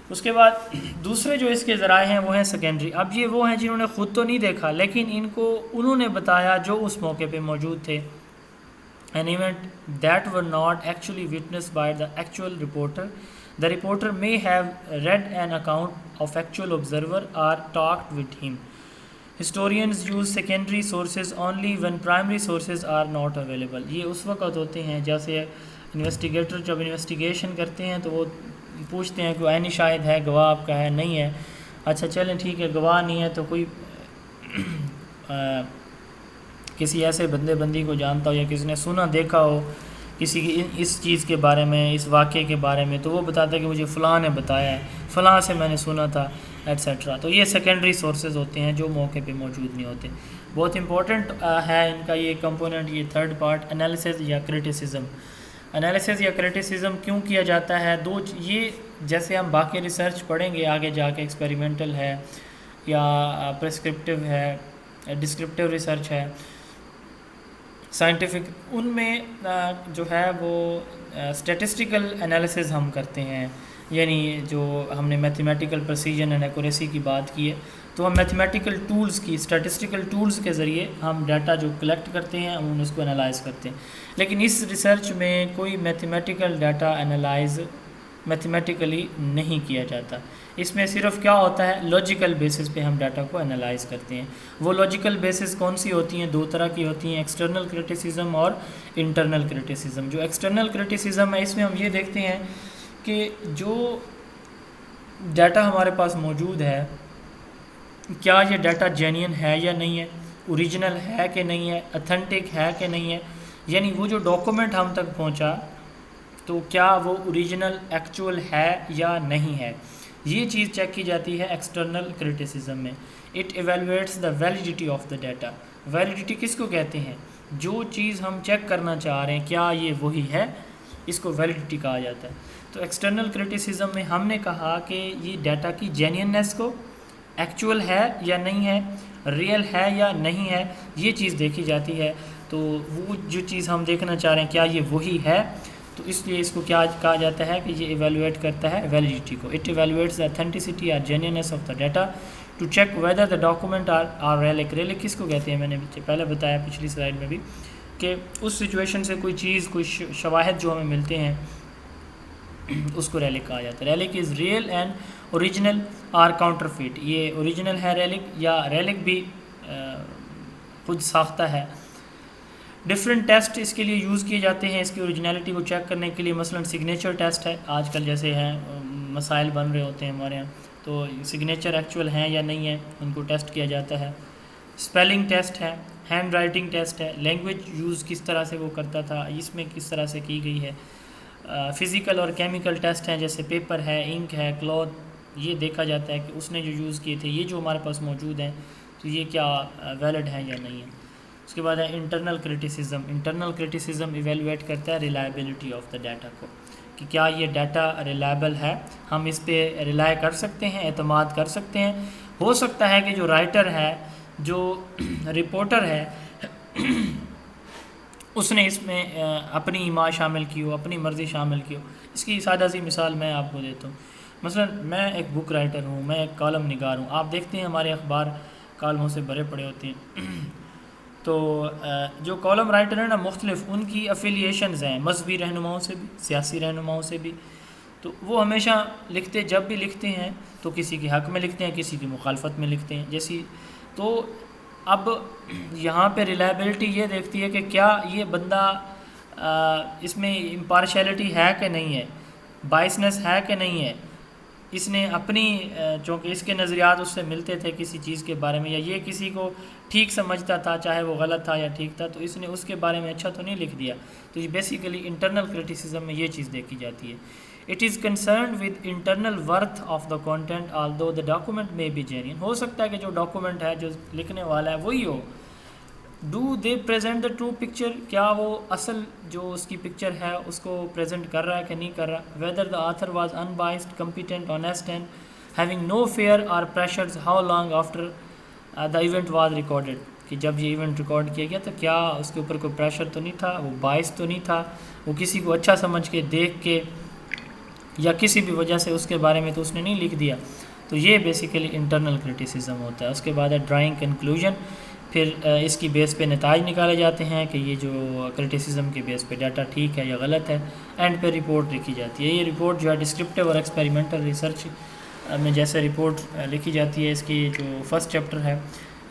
اس کے بعد دوسرے جو اس کے ذرائع ہیں وہ ہیں سیکنڈری. اب یہ وہ ہیں جنہوں نے خود تو نہیں دیکھا لیکن انہوں نے بتایا جو اس موقع پہ موجود تھے. An event that were not actually witnessed by the actual reporter. The reporter may have read an account of actual observer or talked with him. Historians use secondary sources only when primary sources are not available. یہ اس وقت ہوتے ہیں جیسے investigator جب investigation کرتے ہیں تو وہ پوچھتے ہیں کہ عینی شاہد ہے, گواہ آپ کا ہے, نہیں ہے, اچھا چلیں ٹھیک ہے گواہ نہیں ہے, تو کوئی کسی ایسے بندی کو جانتا ہو یا کسی نے سنا دیکھا ہو کسی کی اس چیز کے بارے میں, اس واقعے کے بارے میں, تو وہ بتاتا ہے کہ مجھے فلاں نے بتایا ہے, فلاں سے میں نے سنا تھا, ایٹسیٹرا. تو یہ سیکنڈری سورسز ہوتے ہیں جو موقع پہ موجود نہیں ہوتے. بہت امپورٹنٹ ہے ان کا یہ کمپوننٹ, یہ تھرڈ پارٹ, انالیسز یا کرٹیسزم. انالیسز یا کرٹیسزم کیوں کیا جاتا ہے؟ یہ جیسے ہم باقی ریسرچ پڑھیں گے آگے جا کے, ایکسپیریمنٹل ہے یا پرسکرپٹیو ہے, ڈسکرپٹیو ریسرچ ہے, سائنٹیفک, ان میں جو ہے وہ اسٹیٹسٹیکل انالیسز ہم کرتے ہیں. یعنی جو ہم نے میتھمیٹیکل پریسیجن اینڈ ایکوریسی کی بات کی ہے, تو ہم میتھمیٹیکل ٹولز کی, اسٹیٹسٹیکل ٹولز کے ذریعے ہم ڈیٹا جو کلیکٹ کرتے ہیں ہم اس کو انالائز کرتے ہیں. لیکن اس ریسرچ میں کوئی میتھمیٹیکل ڈیٹا انالائز میتھمیٹیکلی نہیں کیا جاتا. اس میں صرف کیا ہوتا ہے, لاجیکل بیسس پہ ہم ڈیٹا کو انالائز کرتے ہیں. وہ لاجیکل بیسس کون سی ہوتی ہیں؟ دو طرح کی ہوتی ہیں, ایکسٹرنل کرٹیسزم اور انٹرنل کرٹیسزم. جو ایکسٹرنل کرٹیسزم ہے اس میں ہم یہ دیکھتے ہیں کہ جو ڈیٹا ہمارے پاس موجود ہے کیا یہ ڈیٹا جینین ہے یا نہیں ہے, اوریجنل ہے کہ نہیں ہے, اتھینٹک ہے کہ نہیں ہے. یعنی وہ جو ڈاکومنٹ ہم تک پہنچا تو کیا وہ اوریجنل ایکچوئل ہے یا نہیں ہے. یہ چیز چیک کی جاتی ہے ایکسٹرنل کرٹیسزم میں. It evaluates the validity of the data. Validity کس کو کہتے ہیں؟ جو چیز ہم چیک کرنا چاہ رہے ہیں کیا یہ وہی ہے, اس کو ویلیڈیٹی کہا جاتا ہے. تو ایکسٹرنل کرٹیسزم میں ہم نے کہا کہ یہ ڈیٹا کی جینیننیس کو, ایکچوئل ہے یا نہیں ہے, ریئل ہے یا نہیں ہے, یہ چیز دیکھی جاتی ہے. تو وہ جو چیز ہم دیکھنا چاہ رہے ہیں کیا یہ وہی ہے, تو اس لیے اس کو کیا کہا جاتا ہے کہ یہ ایویلویٹ کرتا ہے ویلیڈیٹی کو. اٹ ایویلویٹس دا اتھینٹسٹی اور genuineness of the data to check whether the document or relic. Relic کس کو کہتے ہیں؟ میں نے پہلے بتایا پچھلی سلائڈ میں بھی کہ اس سچویشن سے کوئی چیز کوئی شواہد جو ہمیں ملتے ہیں اس کو ریلک کہا جاتا ہے. Relic is real and original or counterfeit. یہ اوریجنل ہے ریلک یا ریلک بھی خود ساختہ ہے. ڈفرینٹ ٹیسٹ اس کے لیے یوز کیے جاتے ہیں اس کی اوریجنلٹی کو چیک کرنے کے لیے. مثلا سگنیچر ٹیسٹ ہے آج کل جیسے ہیں مسائل بن رہے ہوتے ہیں ہمارے یہاں تو سگنیچر ایکچوئل ہیں یا نہیں ہیں ان کو ٹیسٹ کیا جاتا ہے. اسپیلنگ ٹیسٹ ہے, ہینڈ رائٹنگ ٹیسٹ ہے, لینگویج یوز کس طرح سے وہ کرتا تھا اس میں کس طرح سے کی گئی ہے. فزیکل اور کیمیکل ٹیسٹ ہیں جیسے پیپر ہے, انک ہے, کلوتھ. یہ دیکھا جاتا ہے کہ اس نے جو یوز کیے تھے یہ جو ہمارے پاس موجود ہیں تو یہ کیا ویلڈ ہیں یا نہیں ہیں. اس کے بعد ہے internal criticism. Internal criticism evaluate کرتا ہے ریلائبلٹی آف دا ڈیٹا کو کہ کیا یہ ڈیٹا ریلائبل ہے, ہم اس پہ ریلائی کر سکتے ہیں, اعتماد کر سکتے ہیں. ہو سکتا ہے کہ جو رائٹر ہے جو رپورٹر ہے اس نے اس میں اپنی ایما شامل کی ہو, اپنی مرضی شامل کی ہو. اس کی سادہ سی مثال میں آپ کو دیتا ہوں. مثلا میں ایک بک رائٹر ہوں, میں ایک کالم نگار ہوں. آپ دیکھتے ہیں ہمارے اخبار کالموں سے بھرے پڑے ہوتے ہیں. تو جو کالم رائٹر ہیں نا مختلف ان کی افیلیشنز ہیں مذہبی رہنماؤں سے بھی, سیاسی رہنماؤں سے بھی. تو وہ ہمیشہ لکھتے, جب بھی لکھتے ہیں تو کسی کے حق میں لکھتے ہیں, کسی کی مخالفت میں لکھتے ہیں جیسی. تو اب یہاں پہ ریلائبلٹی یہ دیکھتی ہے کہ کیا یہ بندہ اس میں امپارشیلٹی ہے کہ نہیں ہے, بائسنس ہے کہ نہیں ہے. اس نے اپنی چونکہ اس کے نظریات اس سے ملتے تھے کسی چیز کے بارے میں, یا یہ کسی کو ٹھیک سمجھتا تھا چاہے وہ غلط تھا یا ٹھیک تھا, تو اس نے اس کے بارے میں اچھا تو نہیں لکھ دیا. تو یہ بیسیکلی انٹرنل کرٹیسزم میں یہ چیز دیکھی جاتی ہے. It is concerned with internal worth of the content آلدو the document میں بی جینین. ہو سکتا ہے کہ جو ڈاکومنٹ ہے جو لکھنے والا ہے وہی ہو. Do they present the true picture, کیا وہ اصل جو اس کی پکچر ہے اس کو پریزنٹ کر رہا ہے کہ نہیں کر رہا. Whether the author was unbiased, competent, honest and having no fear or pressures. How long after the event was recorded, کہ جب یہ ایونٹ ریکارڈ کیا گیا تو کیا اس کے اوپر کوئی پریشر تو نہیں تھا, وہ باعث تو نہیں تھا, وہ کسی کو اچھا سمجھ کے دیکھ کے یا کسی بھی وجہ سے اس کے بارے میں تو اس نے نہیں لکھ دیا. تو یہ بیسیکلی انٹرنل کرٹیسزم ہوتا ہے. اس کے بعد ہے ڈرائنگ کنکلوژن. پھر اس کی بیس پہ نتائج نکالے جاتے ہیں کہ یہ جو کرٹیسزم کے بیس پہ ڈیٹا ٹھیک ہے یا غلط ہے. اینڈ پہ رپورٹ لکھی جاتی ہے. یہ رپورٹ جو ہے ڈسکرپٹیو اور ایکسپیریمنٹل ریسرچ میں جیسے رپورٹ لکھی جاتی ہے, اس کی جو فرسٹ چیپٹر ہے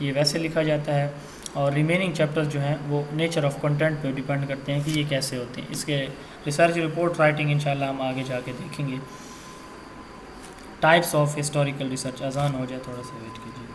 یہ ویسے لکھا جاتا ہے, اور ریمیننگ چیپٹر جو ہیں وہ نیچر آف کنٹینٹ پہ ڈیپینڈ کرتے ہیں کہ یہ کیسے ہوتے ہیں. اس کے ریسرچ رپورٹ رائٹنگ انشاءاللہ ہم آگے جا کے دیکھیں گے. Types of historical research. اذان ہو جائے تھوڑا سا ویٹ کیجیے.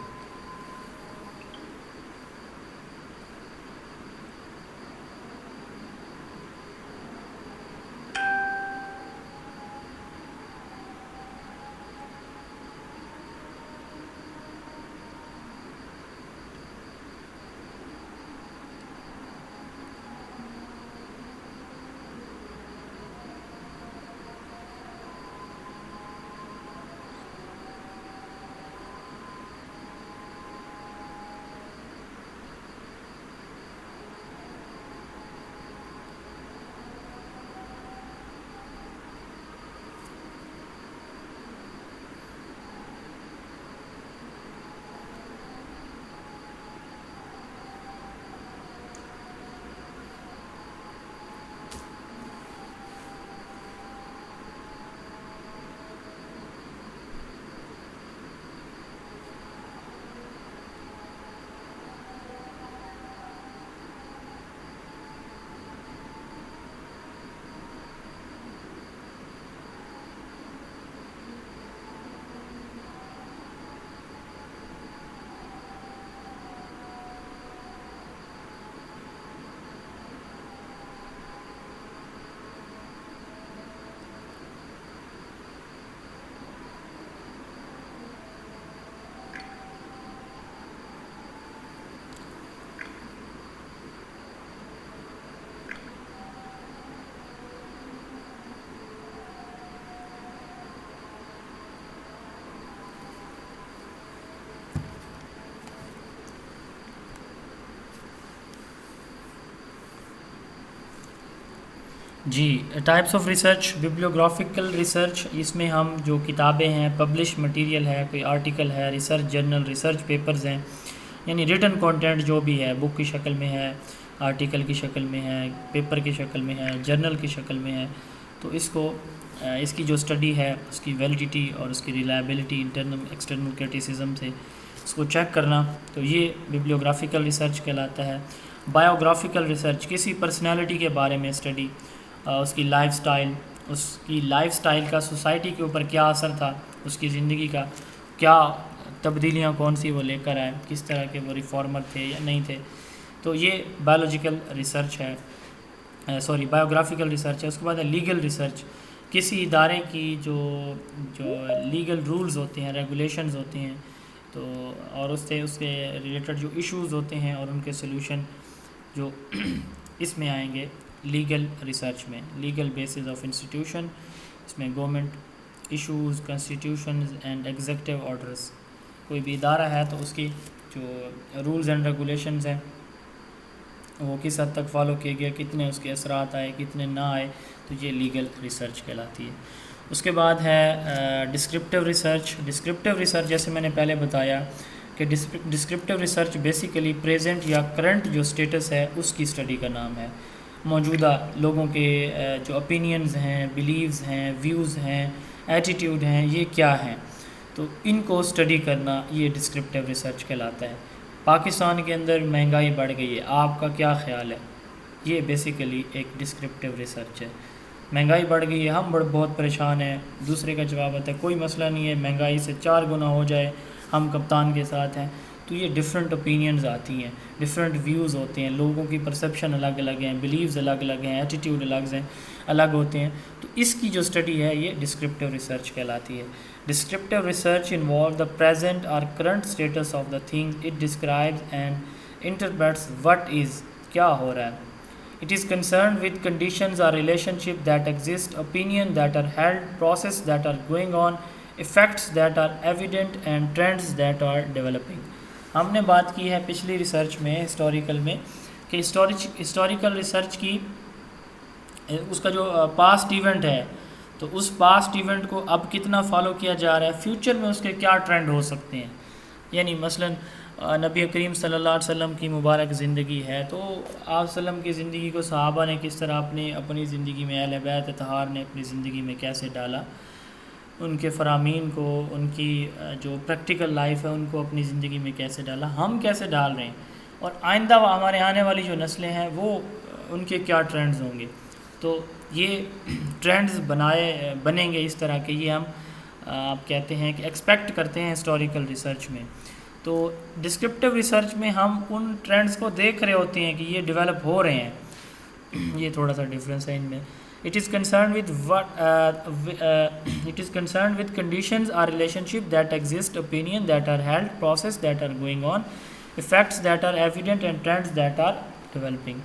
جی ٹائپس آف ریسرچ. بیبلیوگرافیکل ریسرچ، اس میں ہم جو کتابیں ہیں، پبلش مٹیریل ہے، کوئی آرٹیکل ہے، ریسرچ جرنل، ریسرچ پیپرز ہیں، یعنی ریٹن کانٹینٹ جو بھی ہے، بک کی شکل میں ہے، آرٹیکل کی شکل میں ہے، پیپر کی شکل میں ہے، جرنل کی شکل میں ہے، تو اس کی جو اسٹڈی ہے اس کی ویلیڈیٹی اور اس کی ریلائبلٹی انٹرنل ایکسٹرنل کرٹیسزم سے اس کو چیک کرنا، تو یہ بیبلیوگرافیکل ریسرچ کہلاتا ہے. بایوگرافیکل ریسرچ، کسی پرسنالٹی کے بارے میں اسٹڈی، اس کی لائف سٹائل کا سوسائٹی کے اوپر کیا اثر تھا، اس کی زندگی کا کیا تبدیلیاں کون سی وہ لے کر آئے، کس طرح کے وہ ریفارمر تھے یا نہیں تھے، تو یہ بایولوجیکل ریسرچ ہے، بایوگرافیکل ریسرچ ہے. اس کے بعد ہے لیگل ریسرچ، کسی ادارے کی جو لیگل رولز ہوتے ہیں، ریگولیشنز ہوتے ہیں، تو اور اس کے ریلیٹڈ جو ایشوز ہوتے ہیں اور ان کے سلوشن جو اس میں آئیں گے لیگل ریسرچ میں. لیگل بیسز آف انسٹیٹیوشن، اس میں government issues, constitutions and executive orders. کوئی بھی ادارہ ہے تو اس کی جو رولز اینڈ ریگولیشنز ہیں وہ کس حد تک فالو کیے گئے، کتنے اس کے اثرات آئے، کتنے نہ آئے، تو یہ لیگل ریسرچ کہلاتی ہے. اس کے بعد ہے ڈسکرپٹیو ریسرچ. ڈسکرپٹیو ریسرچ جیسے میں نے پہلے بتایا کہ ڈسکرپٹیو ریسرچ بیسیکلی پریزنٹ یا کرنٹ جو سٹیٹس ہے اس کی اسٹڈی کا نام ہے. موجودہ لوگوں کے جو اپینینز ہیں، بلیوز ہیں، ویوز ہیں، ایٹیٹیوڈ ہیں، یہ کیا ہیں، تو ان کو اسٹڈی کرنا یہ ڈسکرپٹیو ریسرچ کہلاتا ہے. پاکستان کے اندر مہنگائی بڑھ گئی ہے، آپ کا کیا خیال ہے، یہ بیسیکلی ایک ڈسکرپٹیو ریسرچ ہے. مہنگائی بڑھ گئی ہے، ہم بہت پریشان ہیں، دوسرے کا جواب آتا ہے کوئی مسئلہ نہیں ہے، مہنگائی سے 4 گنا ہو جائے ہم کپتان کے ساتھ ہیں. تو یہ ڈفرینٹ اوپینینز آتی ہیں، ڈفرینٹ ویوز ہوتے ہیں، لوگوں کی پرسیپشن الگ الگ ہیں، بلیوز الگ الگ ہیں، ایٹیٹیوڈ الگ ہوتے ہیں. تو اس کی جو اسٹڈی ہے یہ ڈسکرپٹیو ریسرچ کہلاتی ہے. Descriptive research involve the present اور current status of the thing. It describes and interprets what is, کیا ہو رہا ہے. It is concerned with conditions or relationship that exist, opinion that are held, process that are going on, effects that are evident and trends that are developing. ہم نے بات کی ہے پچھلی ریسرچ میں، ہسٹوریکل میں، کہ ہسٹوریکل ریسرچ کی اس کا جو پاسٹ ایونٹ ہے تو اس پاسٹ ایونٹ کو اب کتنا فالو کیا جا رہا ہے، فیوچر میں اس کے کیا ٹرینڈ ہو سکتے ہیں. یعنی مثلاً نبی کریم صلی اللہ علیہ وسلم کی مبارک زندگی ہے تو آپ وسلم کی زندگی کو صحابہ نے کس طرح اپنی زندگی میں، اہل بیت اطہار نے اپنی زندگی میں کیسے ڈالا، ان کے فرامین کو، ان کی جو پریکٹیکل لائف ہے ان کو اپنی زندگی میں کیسے ڈالا، ہم کیسے ڈال رہے ہیں، اور آئندہ ہمارے آنے والی جو نسلیں ہیں وہ ان کے کیا ٹرینڈز ہوں گے. تو یہ ٹرینڈز بنیں گے اس طرح کہ یہ ہم آپ کہتے ہیں کہ ایکسپیکٹ کرتے ہیں ہسٹوریکل ریسرچ میں. تو ڈسکرپٹیو ریسرچ میں ہم ان ٹرینڈز کو دیکھ رہے ہوتے ہیں کہ یہ ڈیولپ ہو رہے ہیں. یہ تھوڑا سا ڈفرینس ہے ان میں. It is concerned with conditions or relationship that exist, opinion that are held, process that are going on, effects that are evident and trends that are developing.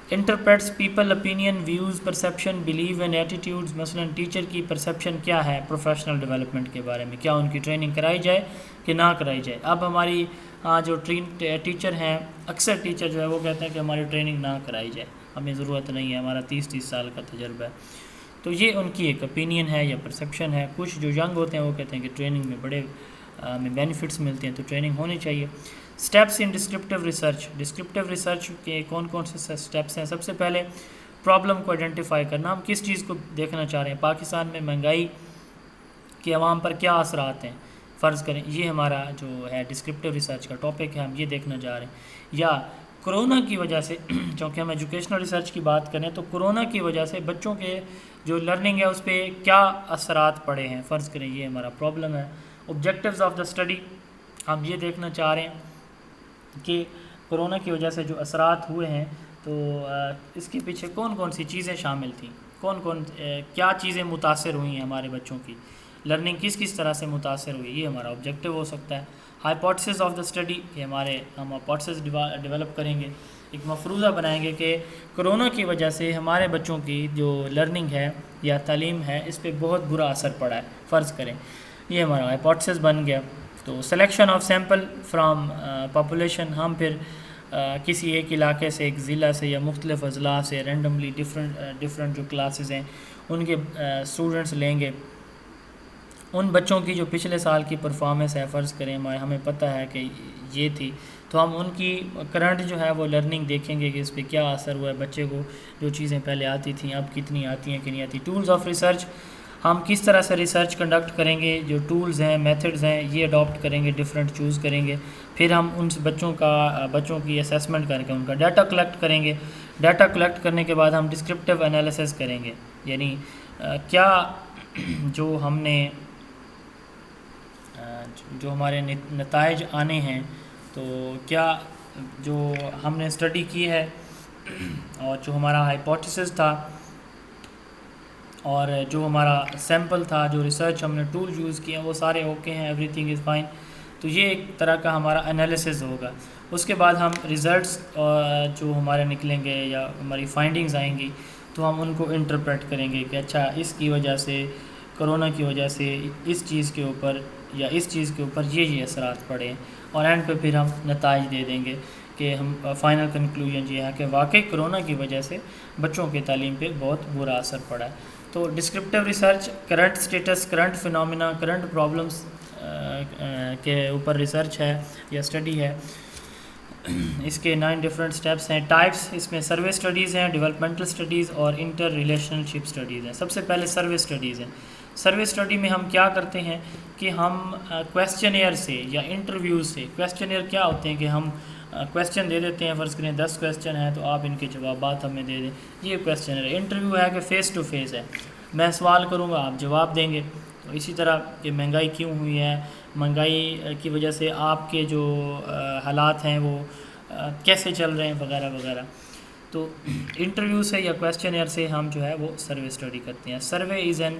Interprets people, opinion, views, perception, belief and attitudes. مثلا teacher کی perception کیا ہے professional development کے بارے میں، کیا ان کی training کرائی جائے کہ نہ کرائی جائے. اب ہماری جو ٹیچر ہیں، اکثر ٹیچر جو ہے وہ کہتے ہیں کہ ہماری ٹریننگ نہ کرائی جائے، ہمیں ضرورت نہیں ہے، ہمارا 30 سال کا تجربہ ہے. تو یہ ان کی ایک اوپینین ہے یا پرسیپشن ہے. کچھ جو ینگ ہوتے ہیں وہ کہتے ہیں کہ ٹریننگ میں بڑے ہمیں بینیفٹس ملتے ہیں تو ٹریننگ ہونی چاہیے. Steps in descriptive research. Descriptive research کے کون سے اسٹیپس ہیں؟ سب سے پہلے پرابلم کو آئیڈینٹیفائی کرنا، ہم کس چیز کو دیکھنا چاہ رہے ہیں. پاکستان میں مہنگائی کے عوام پر کیا اثرات ہیں فرض کریں، یہ ہمارا جو ہے ڈسکرپٹیو ریسرچ کا ٹاپک ہے، ہم یہ دیکھنا چاہ رہے ہیں. یا کرونا کی وجہ سے، چونکہ ہم ایجوکیشنل ریسرچ کی بات کریں تو کرونا کی وجہ سے بچوں کے جو لرننگ ہے اس پہ کیا اثرات پڑے ہیں فرض کریں، یہ ہمارا پرابلم ہے. آبجیکٹیوز آف دا اسٹڈی، ہم یہ دیکھنا چاہ رہے ہیں کہ کرونا کی وجہ سے جو اثرات ہوئے ہیں تو اس کے پیچھے کون سی چیزیں شامل تھیں، کیا چیزیں متاثر ہوئی ہیں ہمارے بچوں کی لرننگ کس طرح سے متاثر ہوئی، یہ ہمارا آبجیکٹیو ہو سکتا ہے. ہائپوتھسز آف دا اسٹڈی، کہ ہم ہائپوتھسز ڈیولپ کریں گے، ایک مفروضہ بنائیں گے کہ کرونا کی وجہ سے ہمارے بچوں کی جو لرننگ ہے یا تعلیم ہے اس پہ بہت برا اثر پڑا ہے فرض کریں، یہ ہمارا ہائپوتھسز بن گیا. تو selection of sample from population, ہم پھر کسی ایک علاقے سے، ایک ضلع سے یا مختلف اضلاع سے رینڈملی ڈفرینٹ جو کلاسز ہیں ان کے اسٹوڈنٹس لیں گے. ان بچوں کی جو پچھلے سال کی پرفارمنس ہے، فرض کریں ہمیں پتہ ہے کہ یہ تھی، تو ہم ان کی کرنٹ جو ہے وہ لرننگ دیکھیں گے کہ اس پہ کیا اثر ہوا ہے، بچے کو جو چیزیں پہلے آتی تھیں اب کتنی آتی ہیں کہ نہیں آتی. ٹولز آف ریسرچ، ہم کس طرح سے ریسرچ کنڈکٹ کریں گے، جو ٹولز ہیں میتھڈز ہیں یہ اڈاپٹ کریں گے، ڈفرینٹ چوز کریں گے. پھر ہم ان بچوں کی اسیسمنٹ کر کے ان کا ڈیٹا کلیکٹ کریں گے. ڈیٹا کلیکٹ کرنے کے بعد ہم ڈسکرپٹیو انالیسس کریں گے، یعنی کیا جو ہم نے جو ہمارے نتائج آنے ہیں، تو کیا جو ہم نے اسٹڈی کی ہے اور جو ہمارا ہائپوتھیسس تھا اور جو ہمارا سیمپل تھا، جو ریسرچ ہم نے ٹول یوز کیے ہیں وہ سارے اوکے ہیں، ایوری تھنگ از فائن. تو یہ ایک طرح کا ہمارا انالیسز ہوگا. اس کے بعد ہم ریزلٹس جو ہمارے نکلیں گے یا ہماری فائنڈنگز آئیں گی تو ہم ان کو انٹرپریٹ کریں گے کہ اچھا اس کی وجہ سے، کرونا کی وجہ سے اس چیز کے اوپر یا اس چیز کے اوپر یہ اثرات پڑے، اور اینڈ پہ پھر ہم نتائج دے دیں گے کہ ہم فائنل کنکلوژن یہ ہے کہ واقعی کرونا کی وجہ سے بچوں کی تعلیم پہ بہت برا اثر پڑا ہے. تو descriptive research current status, current phenomena, current problems کے اوپر ریسرچ ہے یا اسٹڈی ہے. اس کے 9 ڈفرینٹ سٹیپس ہیں. ٹائپس اس میں سروے اسٹڈیز ہیں، ڈیولپمنٹل اسٹڈیز اور انٹر ریلیشن شپ اسٹڈیز ہیں. سب سے پہلے سروے اسٹڈیز ہیں. سروے اسٹڈی میں ہم کیا کرتے ہیں کہ ہم کویسچنیئر سے یا انٹرویو سے، کویسچنیئر کیا ہوتے ہیں کہ ہم کویسچن دے دیتے ہیں، فرض کریں 10 کویسچن ہیں تو آپ ان کے جوابات ہمیں دے دیں، یہ کویسچنیئر ہے. انٹرویو ہے کہ فیس ٹو فیس ہے، میں سوال کروں گا آپ جواب دیں گے. تو اسی طرح کہ مہنگائی کیوں ہوئی ہے، مہنگائی کی وجہ سے آپ کے جو حالات ہیں وہ کیسے چل رہے ہیں وغیرہ وغیرہ. تو انٹرویو سے یا کویسچنیئر سے ہم جو ہے وہ سروے اسٹڈی کرتے ہیں. Survey is an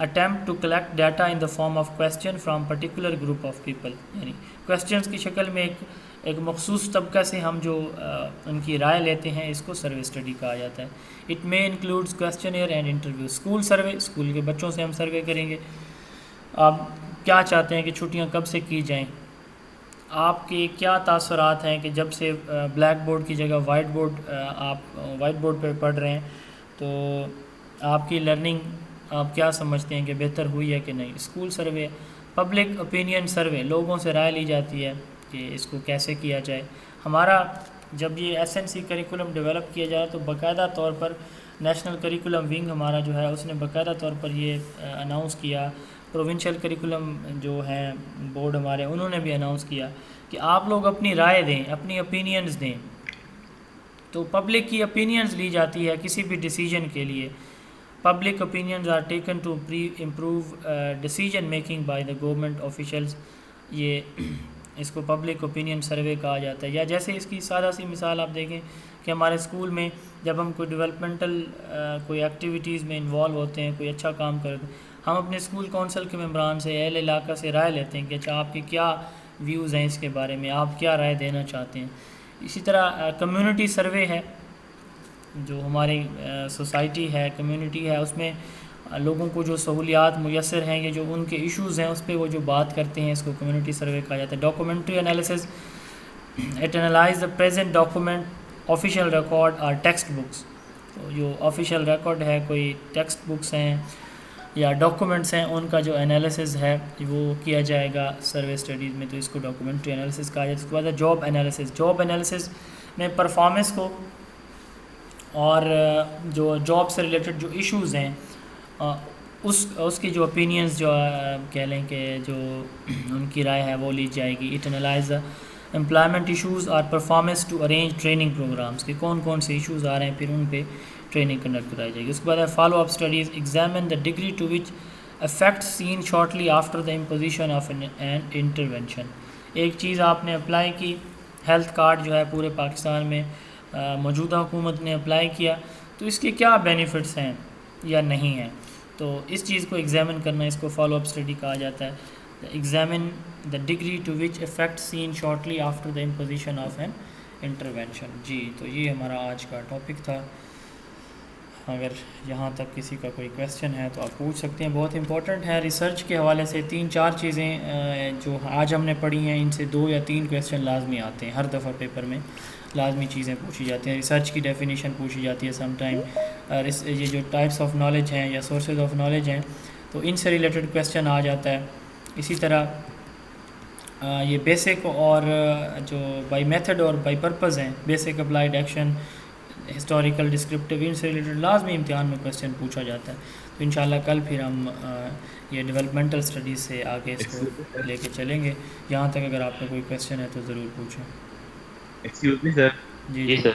attempt to collect data in the form of question from particular group of people، یعنی questions کی شکل میں ایک مخصوص طبقہ سے ہم جو ان کی رائے لیتے ہیں، اس کو سروے اسٹڈی کہا جاتا ہے. it may includes questionnaire and interview. School survey, school کے بچوں سے ہم سروے کریں گے، آپ کیا چاہتے ہیں کہ چھٹیاں کب سے کی جائیں، آپ کے کیا تاثرات ہیں کہ جب سے بلیک بورڈ کی جگہ آپ وائٹ بورڈ پہ پڑھ رہے ہیں، تو آپ کی لرننگ آپ کیا سمجھتے ہیں کہ بہتر ہوئی ہے کہ نہیں. School survey. Public opinion survey, لوگوں سے رائے لی جاتی ہے کہ اس کو کیسے کیا جائے. ہمارا جب یہ SNC کریکولم ڈیولپ کیا جائے تو باقاعدہ طور پر نیشنل کریکولم ونگ ہمارا جو ہے اس نے باقاعدہ طور پر یہ اناؤنس کیا، پروونشل کریکولم جو ہیں بورڈ ہمارے انہوں نے بھی اناؤنس کیا کہ آپ لوگ اپنی رائے دیں، اپنی اوپینینز دیں. تو پبلک کی اوپینینز لی جاتی ہے کسی بھی ڈیسیجن کے لیے. Public opinions are taken to improve decision making by the government officials. یہ اس کو پبلک اوپینین سروے کہا جاتا ہے. یا جیسے اس کی سادہ سی مثال آپ دیکھیں کہ ہمارے اسکول میں جب ہم کوئی ڈیولپمنٹل کوئی ایکٹیویٹیز میں انوالو ہوتے ہیں، کوئی اچھا کام کرتے ہیں، ہم اپنے اسکول کونسل کے ممبران سے، اہل علاقہ سے رائے لیتے ہیں کہ اچھا آپ کے کیا ویوز ہیں اس کے بارے میں، آپ کیا رائے دینا چاہتے ہیں. اسی طرح کمیونٹی سروے ہے، جو ہماری سوسائٹی ہے، کمیونٹی ہے، اس میں لوگوں کو جو سہولیات میسر ہیں یا جو ان کے ایشوز ہیں اس پہ وہ جو بات کرتے ہیں، اس کو کمیونٹی سروے کہا جاتا ہے. Documentary analysis, it analyse the present document, official record اور ٹیکسٹ بکس. تو جو آفیشیل ریکارڈ ہے، کوئی ٹیکسٹ بکس ہیں یا ڈاکومنٹس ہیں، ان کا جو انالیسس ہے وہ کیا جائے گا سروے اسٹڈیز میں، تو اس کو ڈاکومنٹری انالیسس کہا جاتا ہے. اس کے بعد جاب انالیسس. جاب انالیسس میں پرفارمنس کو اور جو جاب سے ریلیٹڈ جو ایشوز ہیں اس کی جو اپینینز جو کہہ لیں کہ جو ان کی رائے ہے وہ لی جائے گی. اٹ انالائز امپلائمنٹ ایشوز اور performance to arrange training programmes, کہ کون کون سے ایشوز آ رہے ہیں، پھر ان پہ ٹریننگ کنڈکٹ کرائی جائے گی. اس کے بعد follow up studies. Examine the degree to which effect seen shortly after the imposition of an intervention. ایک چیز آپ نے اپلائی کی، ہیلتھ کارڈ جو ہے پورے پاکستان میں موجودہ حکومت نے اپلائی کیا، تو اس کے کیا بینیفٹس ہیں یا نہیں ہیں، تو اس چیز کو ایگزامن کرنا، اس کو فالو اپ اسٹڈی کہا جاتا ہے. Examine the degree to which effect seen shortly after the imposition of an intervention. جی تو یہ ہمارا آج کا ٹاپک تھا. اگر یہاں تک کسی کا کوئی کویسچن ہے تو آپ پوچھ سکتے ہیں. بہت امپورٹنٹ ہے ریسرچ کے حوالے سے 3-4 چیزیں جو آج ہم نے پڑھی ہیں ان سے 2 یا 3 کویسچن لازمی آتے ہیں ہر دفعہ پیپر میں. لازمی چیزیں پوچھی جاتی ہیں. ریسرچ کی ڈیفینیشن پوچھی جاتی ہے سم ٹائم. یہ جو ٹائپس آف نالج ہیں یا سورسز آف نالج ہیں تو ان سے ریلیٹڈ کویسچن آ جاتا ہے. اسی طرح یہ بیسک اور جو بائی میتھڈ اور بائی پرپز ہیں basic applied action historical descriptive ان سے ریلیٹڈ لازمی امتحان میں کویسچن پوچھا جاتا ہے. تو انشاءاللہ کل پھر ہم یہ ڈیولپمنٹل اسٹڈیز سے آگے اس کو لے کے چلیں گے. یہاں تک اگر آپ کا کوئی کویسچن ہے تو ضرور پوچھیں. ایکسکیوز می سر. جی سر.